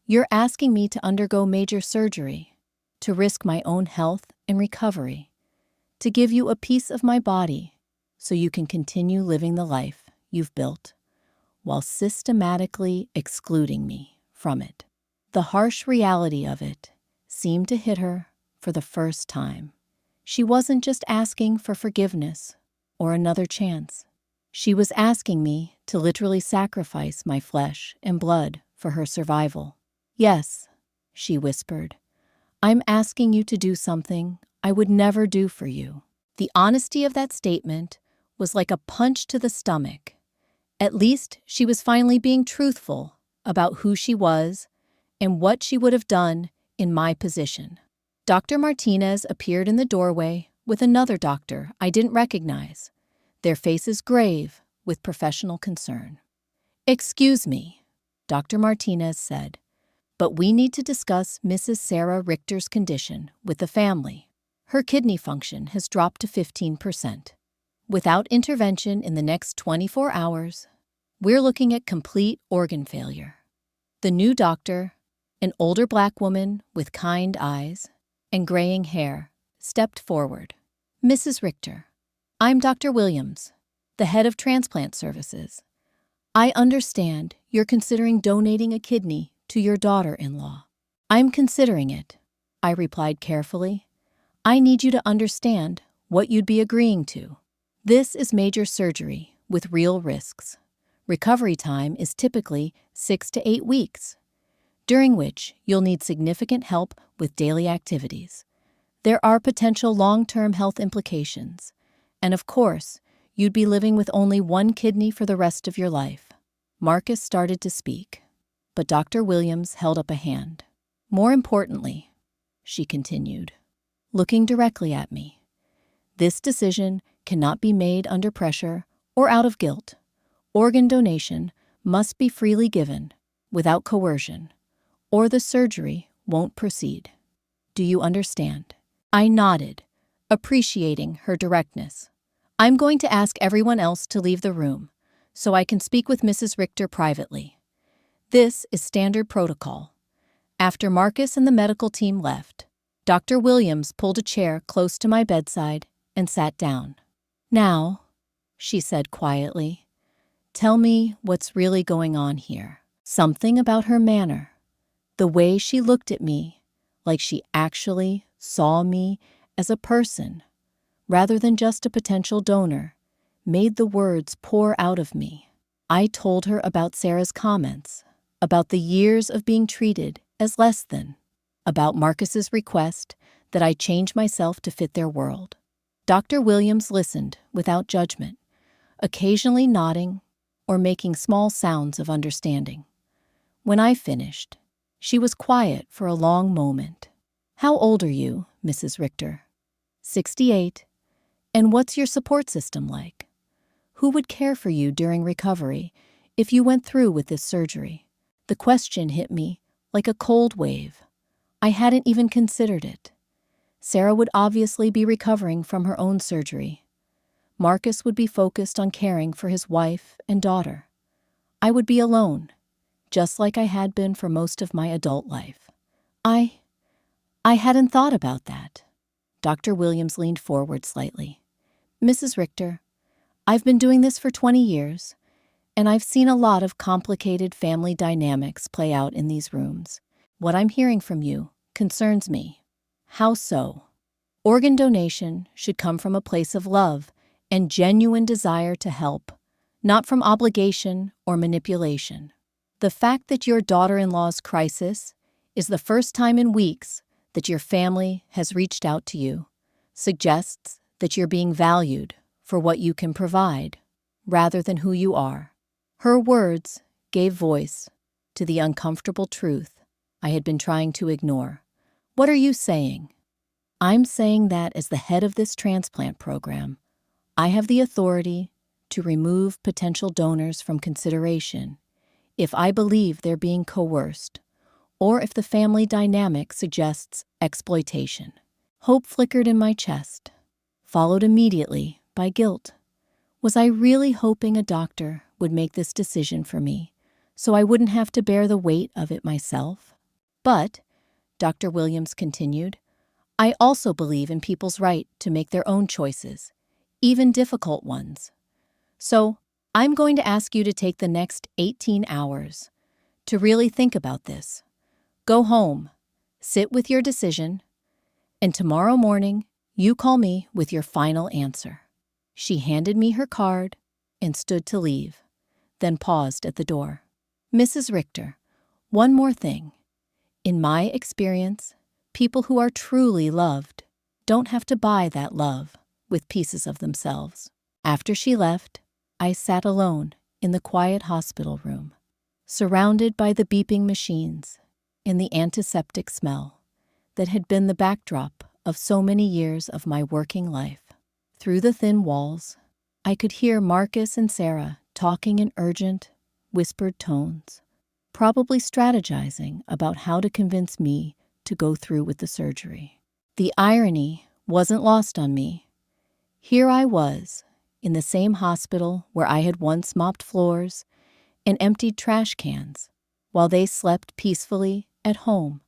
You're asking me to undergo major surgery, to risk my own health and recovery, to give you a piece of my body so you can continue living the life you've built, while systematically excluding me from it." The harsh reality of it seemed to hit her for the first time. She wasn't just asking for forgiveness or another chance. She was asking me to literally sacrifice my flesh and blood for her survival. "Yes," she whispered, "I'm asking you to do something I would never do for you." The honesty of that statement was like a punch to the stomach. At least she was finally being truthful about who she was and what she would have done in my position. Dr. Martinez appeared in the doorway with another doctor I didn't recognize, their faces grave with professional concern. "Excuse me," Dr. Martinez said, "but we need to discuss Mrs. Sarah Richter's condition with the family. Her kidney function has dropped to 15%. Without intervention in the next 24 hours, we're looking at complete organ failure." The new doctor, an older Black woman with kind eyes and graying hair, stepped forward. "Mrs. Richter, I'm Dr. Williams, the head of transplant services. I understand you're considering donating a kidney to your daughter-in-law." "I'm considering it," I replied carefully. "I need you to understand what you'd be agreeing to. This is major surgery with real risks. Recovery time is typically 6 to 8 weeks, during which you'll need significant help with daily activities. There are potential long-term health implications, and of course, you'd be living with only one kidney for the rest of your life." Marcus started to speak, but Dr. Williams held up a hand. "More importantly," she continued, looking directly at me, "this decision cannot be made under pressure or out of guilt. Organ donation must be freely given, without coercion, or the surgery won't proceed. Do you understand?" I nodded, appreciating her directness. "I'm going to ask everyone else to leave the room, so I can speak with Mrs. Richter privately. This is standard protocol. After Marcus and the medical team left, Dr. Williams pulled a chair close to my bedside and sat down. "Now," she said quietly, "tell me what's really going on here." Something about her manner, the way she looked at me, like she actually saw me as a person rather than just a potential donor, made the words pour out of me. I told her about Sarah's comments, about the years of being treated as less than, about Marcus's request that I change myself to fit their world. Dr. Williams listened without judgment, occasionally nodding or making small sounds of understanding. When I finished, she was quiet for a long moment. "How old are you, Mrs. Richter?" 68. "And what's your support system like? Who would care for you during recovery if you went through with this surgery?" The question hit me like a cold wave. I hadn't even considered it. Sarah would obviously be recovering from her own surgery. Marcus would be focused on caring for his wife and daughter. I would be alone, just like I had been for most of my adult life. I hadn't thought about that. Dr. Williams leaned forward slightly. "Mrs. Richter, I've been doing this for 20 years, and I've seen a lot of complicated family dynamics play out in these rooms. What I'm hearing from you concerns me." "How so?" "Organ donation should come from a place of love and genuine desire to help, not from obligation or manipulation. The fact that your daughter-in-law's crisis is the first time in weeks that your family has reached out to you suggests that you're being valued for what you can provide, rather than who you are." Her words gave voice to the uncomfortable truth I had been trying to ignore. "What are you saying?" "I'm saying that as the head of this transplant program, I have the authority to remove potential donors from consideration if I believe they're being coerced or if the family dynamic suggests exploitation." Hope flickered in my chest, followed immediately by guilt. Was I really hoping a doctor would make this decision for me so I wouldn't have to bear the weight of it myself? "But," Dr. Williams continued, "I also believe in people's right to make their own choices, even difficult ones. So I'm going to ask you to take the next 18 hours to really think about this. Go home, sit with your decision, and tomorrow morning you call me with your final answer." She handed me her card and stood to leave, then paused at the door. "Mrs. Richter, one more thing. In my experience, people who are truly loved don't have to buy that love with pieces of themselves." After she left, I sat alone in the quiet hospital room, surrounded by the beeping machines and the antiseptic smell that had been the backdrop of so many years of my working life. Through the thin walls, I could hear Marcus and Sarah talking in urgent, whispered tones, probably strategizing about how to convince me to go through with the surgery. The irony wasn't lost on me. Here I was, in the same hospital where I had once mopped floors and emptied trash cans, while they slept peacefully at home,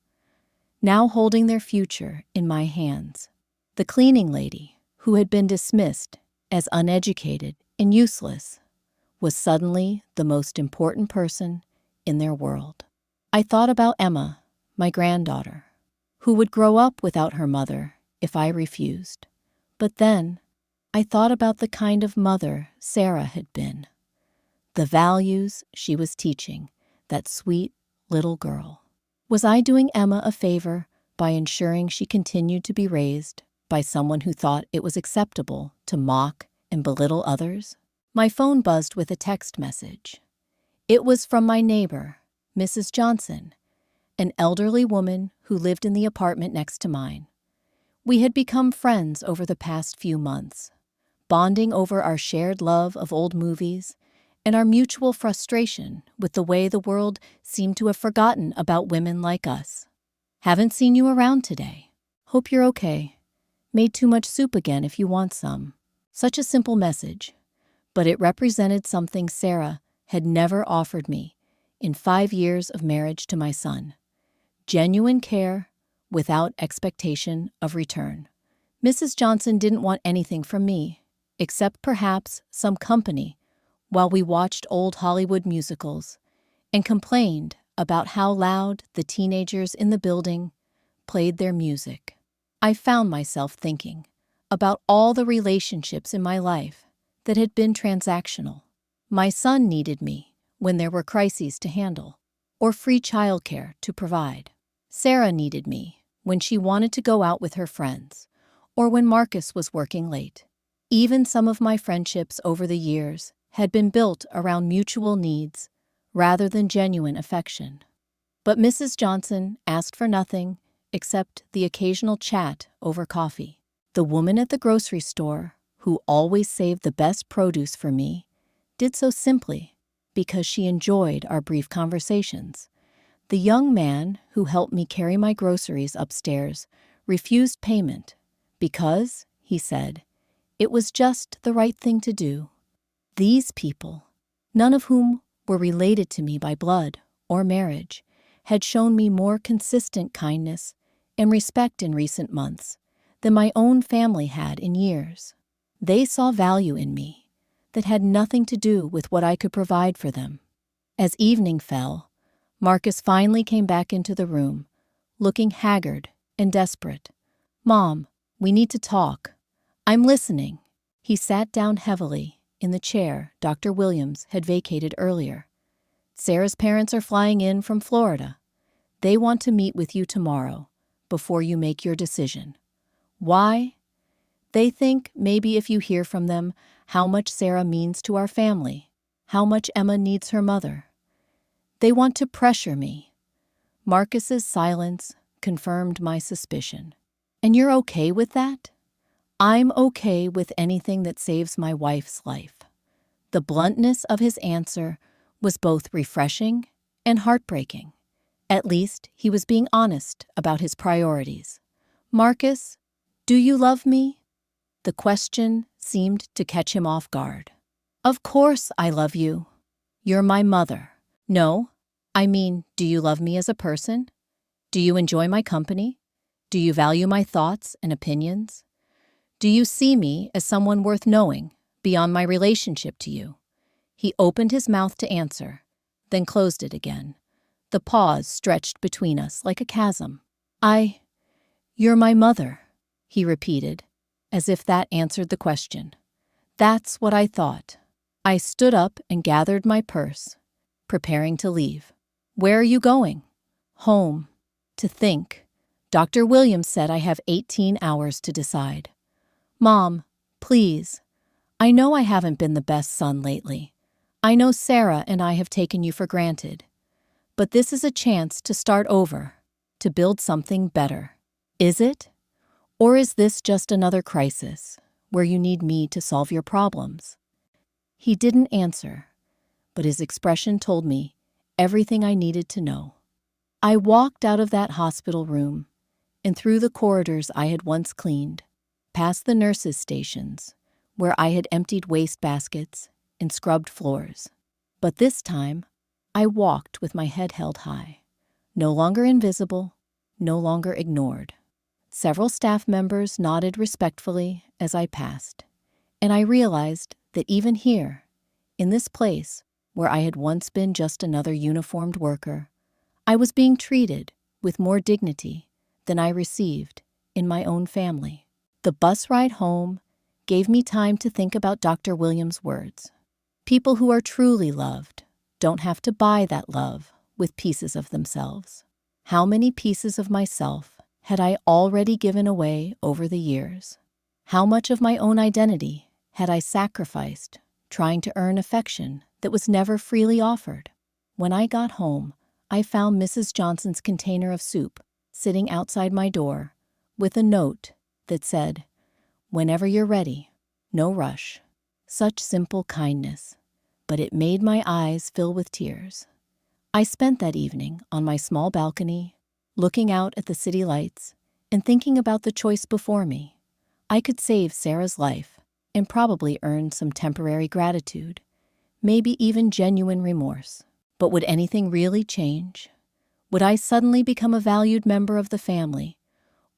now holding their future in my hands. The cleaning lady, who had been dismissed as uneducated and useless, was suddenly the most important person in their world. I thought about Emma, my granddaughter, who would grow up without her mother if I refused. But then I thought about the kind of mother Sarah had been, the values she was teaching that sweet little girl. Was I doing Emma a favor by ensuring she continued to be raised by someone who thought it was acceptable to mock and belittle others? My phone buzzed with a text message. It was from my neighbor, Mrs. Johnson, an elderly woman who lived in the apartment next to mine. We had become friends over the past few months, bonding over our shared love of old movies and our mutual frustration with the way the world seemed to have forgotten about women like us. "Haven't seen you around today. Hope you're okay. Made too much soup again if you want some." Such a simple message, but it represented something Sarah had never offered me in 5 years of marriage to my son. Genuine care without expectation of return. Mrs. Johnson didn't want anything from me, except perhaps some company while we watched old Hollywood musicals and complained about how loud the teenagers in the building played their music. I found myself thinking about all the relationships in my life that had been transactional. My son needed me when there were crises to handle or free childcare to provide. Sarah needed me when she wanted to go out with her friends or when Marcus was working late. Even some of my friendships over the years had been built around mutual needs rather than genuine affection. But Mrs. Johnson asked for nothing except the occasional chat over coffee. The woman at the grocery store, who always saved the best produce for me, did so simply because she enjoyed our brief conversations. The young man who helped me carry my groceries upstairs refused payment because, he said, it was just the right thing to do. These people, none of whom were related to me by blood or marriage, had shown me more consistent kindness and respect in recent months than my own family had in years. They saw value in me that had nothing to do with what I could provide for them. As evening fell, Marcus finally came back into the room, looking haggard and desperate. "Mom, we need to talk." "I'm listening." He sat down heavily in the chair Dr. Williams had vacated earlier. "Sarah's parents are flying in from Florida. They want to meet with you tomorrow before you make your decision." "Why?" "They think maybe if you hear from them how much Sarah means to our family, how much Emma needs her mother. They want to pressure me." Marcus's silence confirmed my suspicion. "And you're okay with that?" "I'm okay with anything that saves my wife's life." The bluntness of his answer was both refreshing and heartbreaking. At least he was being honest about his priorities. "Marcus, do you love me?" The question seemed to catch him off guard. "Of course I love you. You're my mother." "No, I mean, do you love me as a person? Do you enjoy my company? Do you value my thoughts and opinions? Do you see me as someone worth knowing beyond my relationship to you?" He opened his mouth to answer, then closed it again. The pause stretched between us like a chasm. You're my mother," he repeated, as if that answered the question. "That's what I thought." I stood up and gathered my purse, preparing to leave. "Where are you going?" "Home. To think. Dr. Williams said I have 18 hours to decide." "Mom, please. I know I haven't been the best son lately. I know Sarah and I have taken you for granted. But this is a chance to start over, to build something better. Is it? Or is this just another crisis where you need me to solve your problems?" He didn't answer, but his expression told me everything I needed to know. I walked out of that hospital room and through the corridors I had once cleaned, past the nurses' stations, where I had emptied waste baskets and scrubbed floors. But this time, I walked with my head held high, no longer invisible, no longer ignored. Several staff members nodded respectfully as I passed, and I realized that even here, in this place where I had once been just another uniformed worker, I was being treated with more dignity than I received in my own family. The bus ride home gave me time to think about Dr. Williams' words. People who are truly loved don't have to buy that love with pieces of themselves. How many pieces of myself had I already given away over the years? How much of my own identity had I sacrificed trying to earn affection that was never freely offered? When I got home, I found Mrs. Johnson's container of soup sitting outside my door with a note that said, "Whenever you're ready, no rush." Such simple kindness, but it made my eyes fill with tears. I spent that evening on my small balcony, looking out at the city lights and thinking about the choice before me. I could save Sarah's life and probably earn some temporary gratitude, maybe even genuine remorse. But would anything really change? Would I suddenly become a valued member of the family,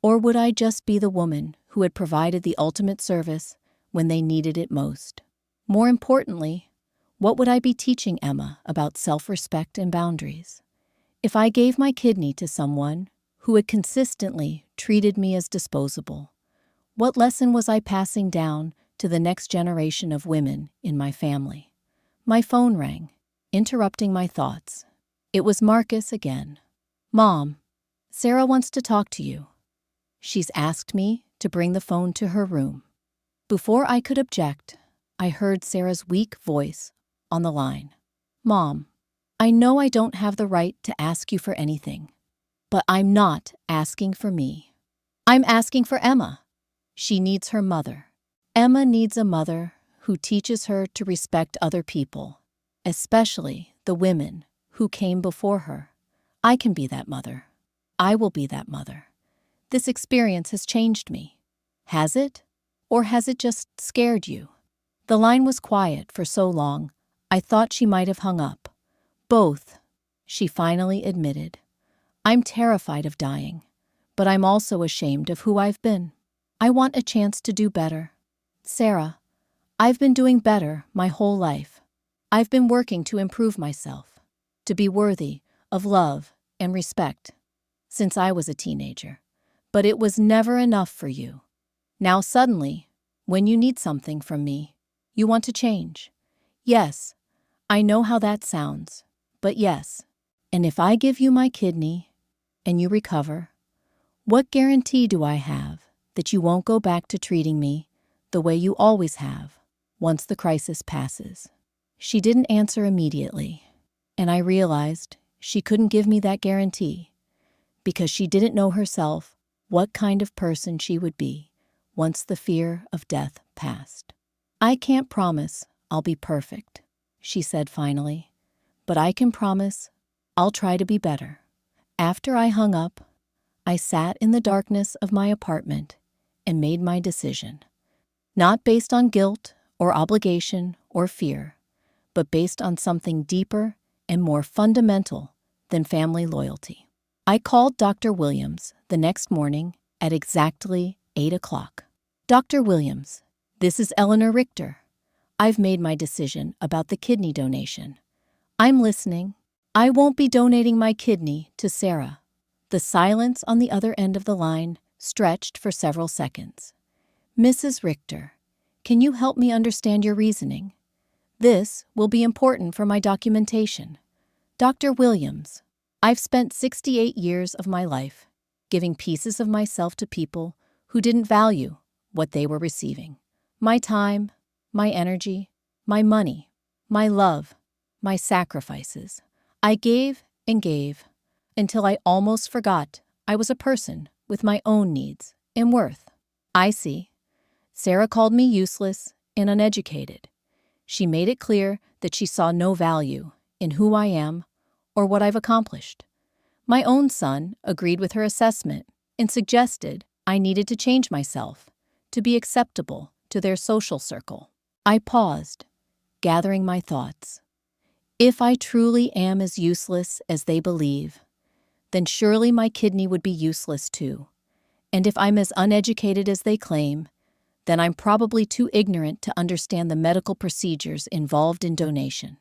or would I just be the woman who had provided the ultimate service when they needed it most? More importantly, what would I be teaching Emma about self-respect and boundaries? If I gave my kidney to someone who had consistently treated me as disposable, what lesson was I passing down to the next generation of women in my family? My phone rang, interrupting my thoughts. It was Marcus again. "Mom, Sarah wants to talk to you. She's asked me to bring the phone to her room." Before I could object, I heard Sarah's weak voice on the line. "Mom, I know I don't have the right to ask you for anything, but I'm not asking for me. I'm asking for Emma. She needs her mother. Emma needs a mother who teaches her to respect other people, especially the women who came before her. I can be that mother. I will be that mother. This experience has changed me. Has it? Or has it just scared you?" The line was quiet for so long, I thought she might have hung up. "Both," she finally admitted. "I'm terrified of dying, but I'm also ashamed of who I've been. I want a chance to do better. Sarah, I've been doing better my whole life. I've been working to improve myself, to be worthy of love and respect since I was a teenager. But it was never enough for you. Now suddenly, when you need something from me, you want to change. Yes, I know how that sounds, but yes. And if I give you my kidney and you recover, what guarantee do I have that you won't go back to treating me the way you always have once the crisis passes?" She didn't answer immediately, and I realized she couldn't give me that guarantee because she didn't know herself what kind of person she would be once the fear of death passed. "I can't promise I'll be perfect," she said finally, "but I can promise I'll try to be better." After I hung up, I sat in the darkness of my apartment and made my decision, not based on guilt or obligation or fear, but based on something deeper and more fundamental than family loyalty. I called Dr. Williams the next morning at exactly 8 o'clock. "Dr. Williams, this is Eleanor Richter. I've made my decision about the kidney donation. I'm listening. I won't be donating my kidney to Sarah." The silence on the other end of the line stretched for several seconds. "Mrs. Richter, can you help me understand your reasoning? This will be important for my documentation." "Dr. Williams, I've spent 68 years of my life giving pieces of myself to people who didn't value what they were receiving. My time, my energy, my money, my love, my sacrifices. I gave and gave until I almost forgot I was a person with my own needs and worth. I see. Sarah called me useless and uneducated. She made it clear that she saw no value in who I am or what I've accomplished. My own son agreed with her assessment and suggested I needed to change myself to be acceptable to their social circle." I paused, gathering my thoughts. If I truly am as useless as they believe, then surely my kidney would be useless too. And if I'm as uneducated as they claim, then I'm probably too ignorant to understand the medical procedures involved in donation.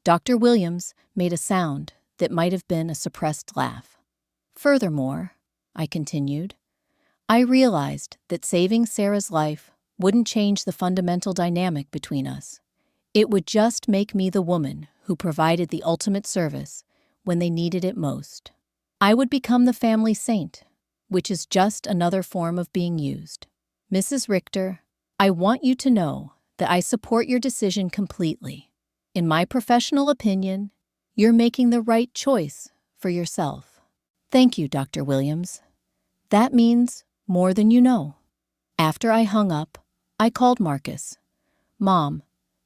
Dr. Williams made a sound that might have been a suppressed laugh. "Furthermore," I continued, "I realized that saving Sarah's life wouldn't change the fundamental dynamic between us. It would just make me the woman who provided the ultimate service when they needed it most. I would become the family saint, which is just another form of being used. Mrs. Richter, I want you to know that I support your decision completely. In my professional opinion, you're making the right choice for yourself." "Thank you, Dr. Williams. That means more than you know." After I hung up, I called Marcus. "Mom,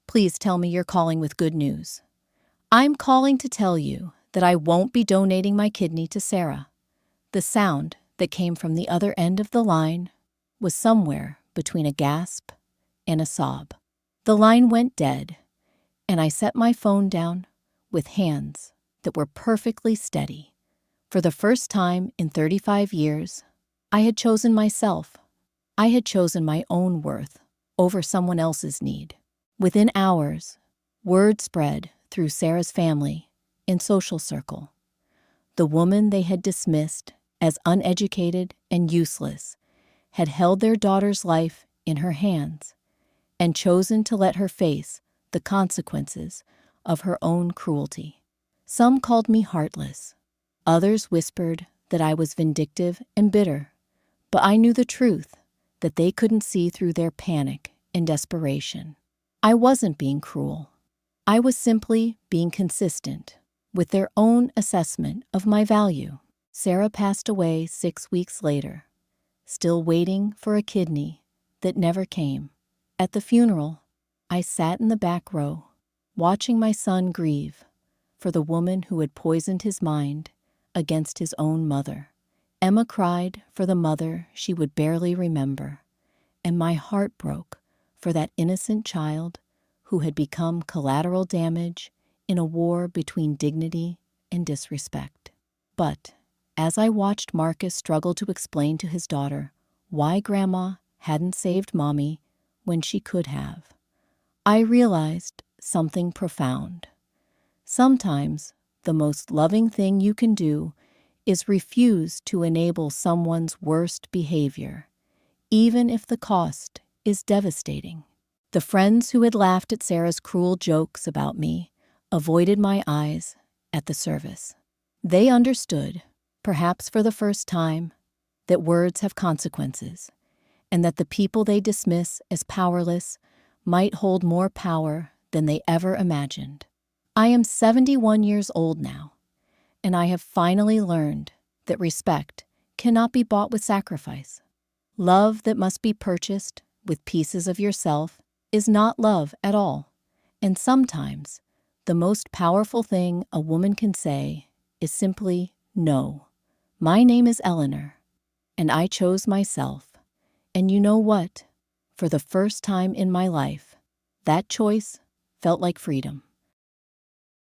please tell me you're calling with good news." "I'm calling to tell you that I won't be donating my kidney to Sarah." The sound that came from the other end of the line was somewhere between a gasp and a sob. The line went dead, and I set my phone down with hands that were perfectly steady, For the first time in 35 years, I had chosen myself. I had chosen my own worth over someone else's need. Within hours, word spread through Sarah's family and social circle. The woman they had dismissed as uneducated and useless had held their daughter's life in her hands and chosen to let her face the consequences of her own cruelty. Some called me heartless. Others whispered that I was vindictive and bitter. But I knew the truth, that they couldn't see through their panic and desperation. I wasn't being cruel. I was simply being consistent with their own assessment of my value. Sarah passed away 6 weeks later, still waiting for a kidney that never came. At the funeral, I sat in the back row, watching my son grieve for the woman who had poisoned his mind against his own mother. Emma cried for the mother she would barely remember, and my heart broke for that innocent child who had become collateral damage in a war between dignity and disrespect. But as I watched Marcus struggle to explain to his daughter why Grandma hadn't saved Mommy when she could have, I realized something profound. Sometimes the most loving thing you can do is refuse to enable someone's worst behavior, even if the cost is devastating. The friends who had laughed at Sarah's cruel jokes about me avoided my eyes at the service. They understood, perhaps for the first time, that words have consequences, and that the people they dismiss as powerless might hold more power than they ever imagined. I am 71 years old now, and I have finally learned that respect cannot be bought with sacrifice. Love that must be purchased with pieces of yourself is not love at all, and sometimes the most powerful thing a woman can say is simply no. My name is Eleanor, and I chose myself, and you know what? For the first time in my life, that choice felt like freedom.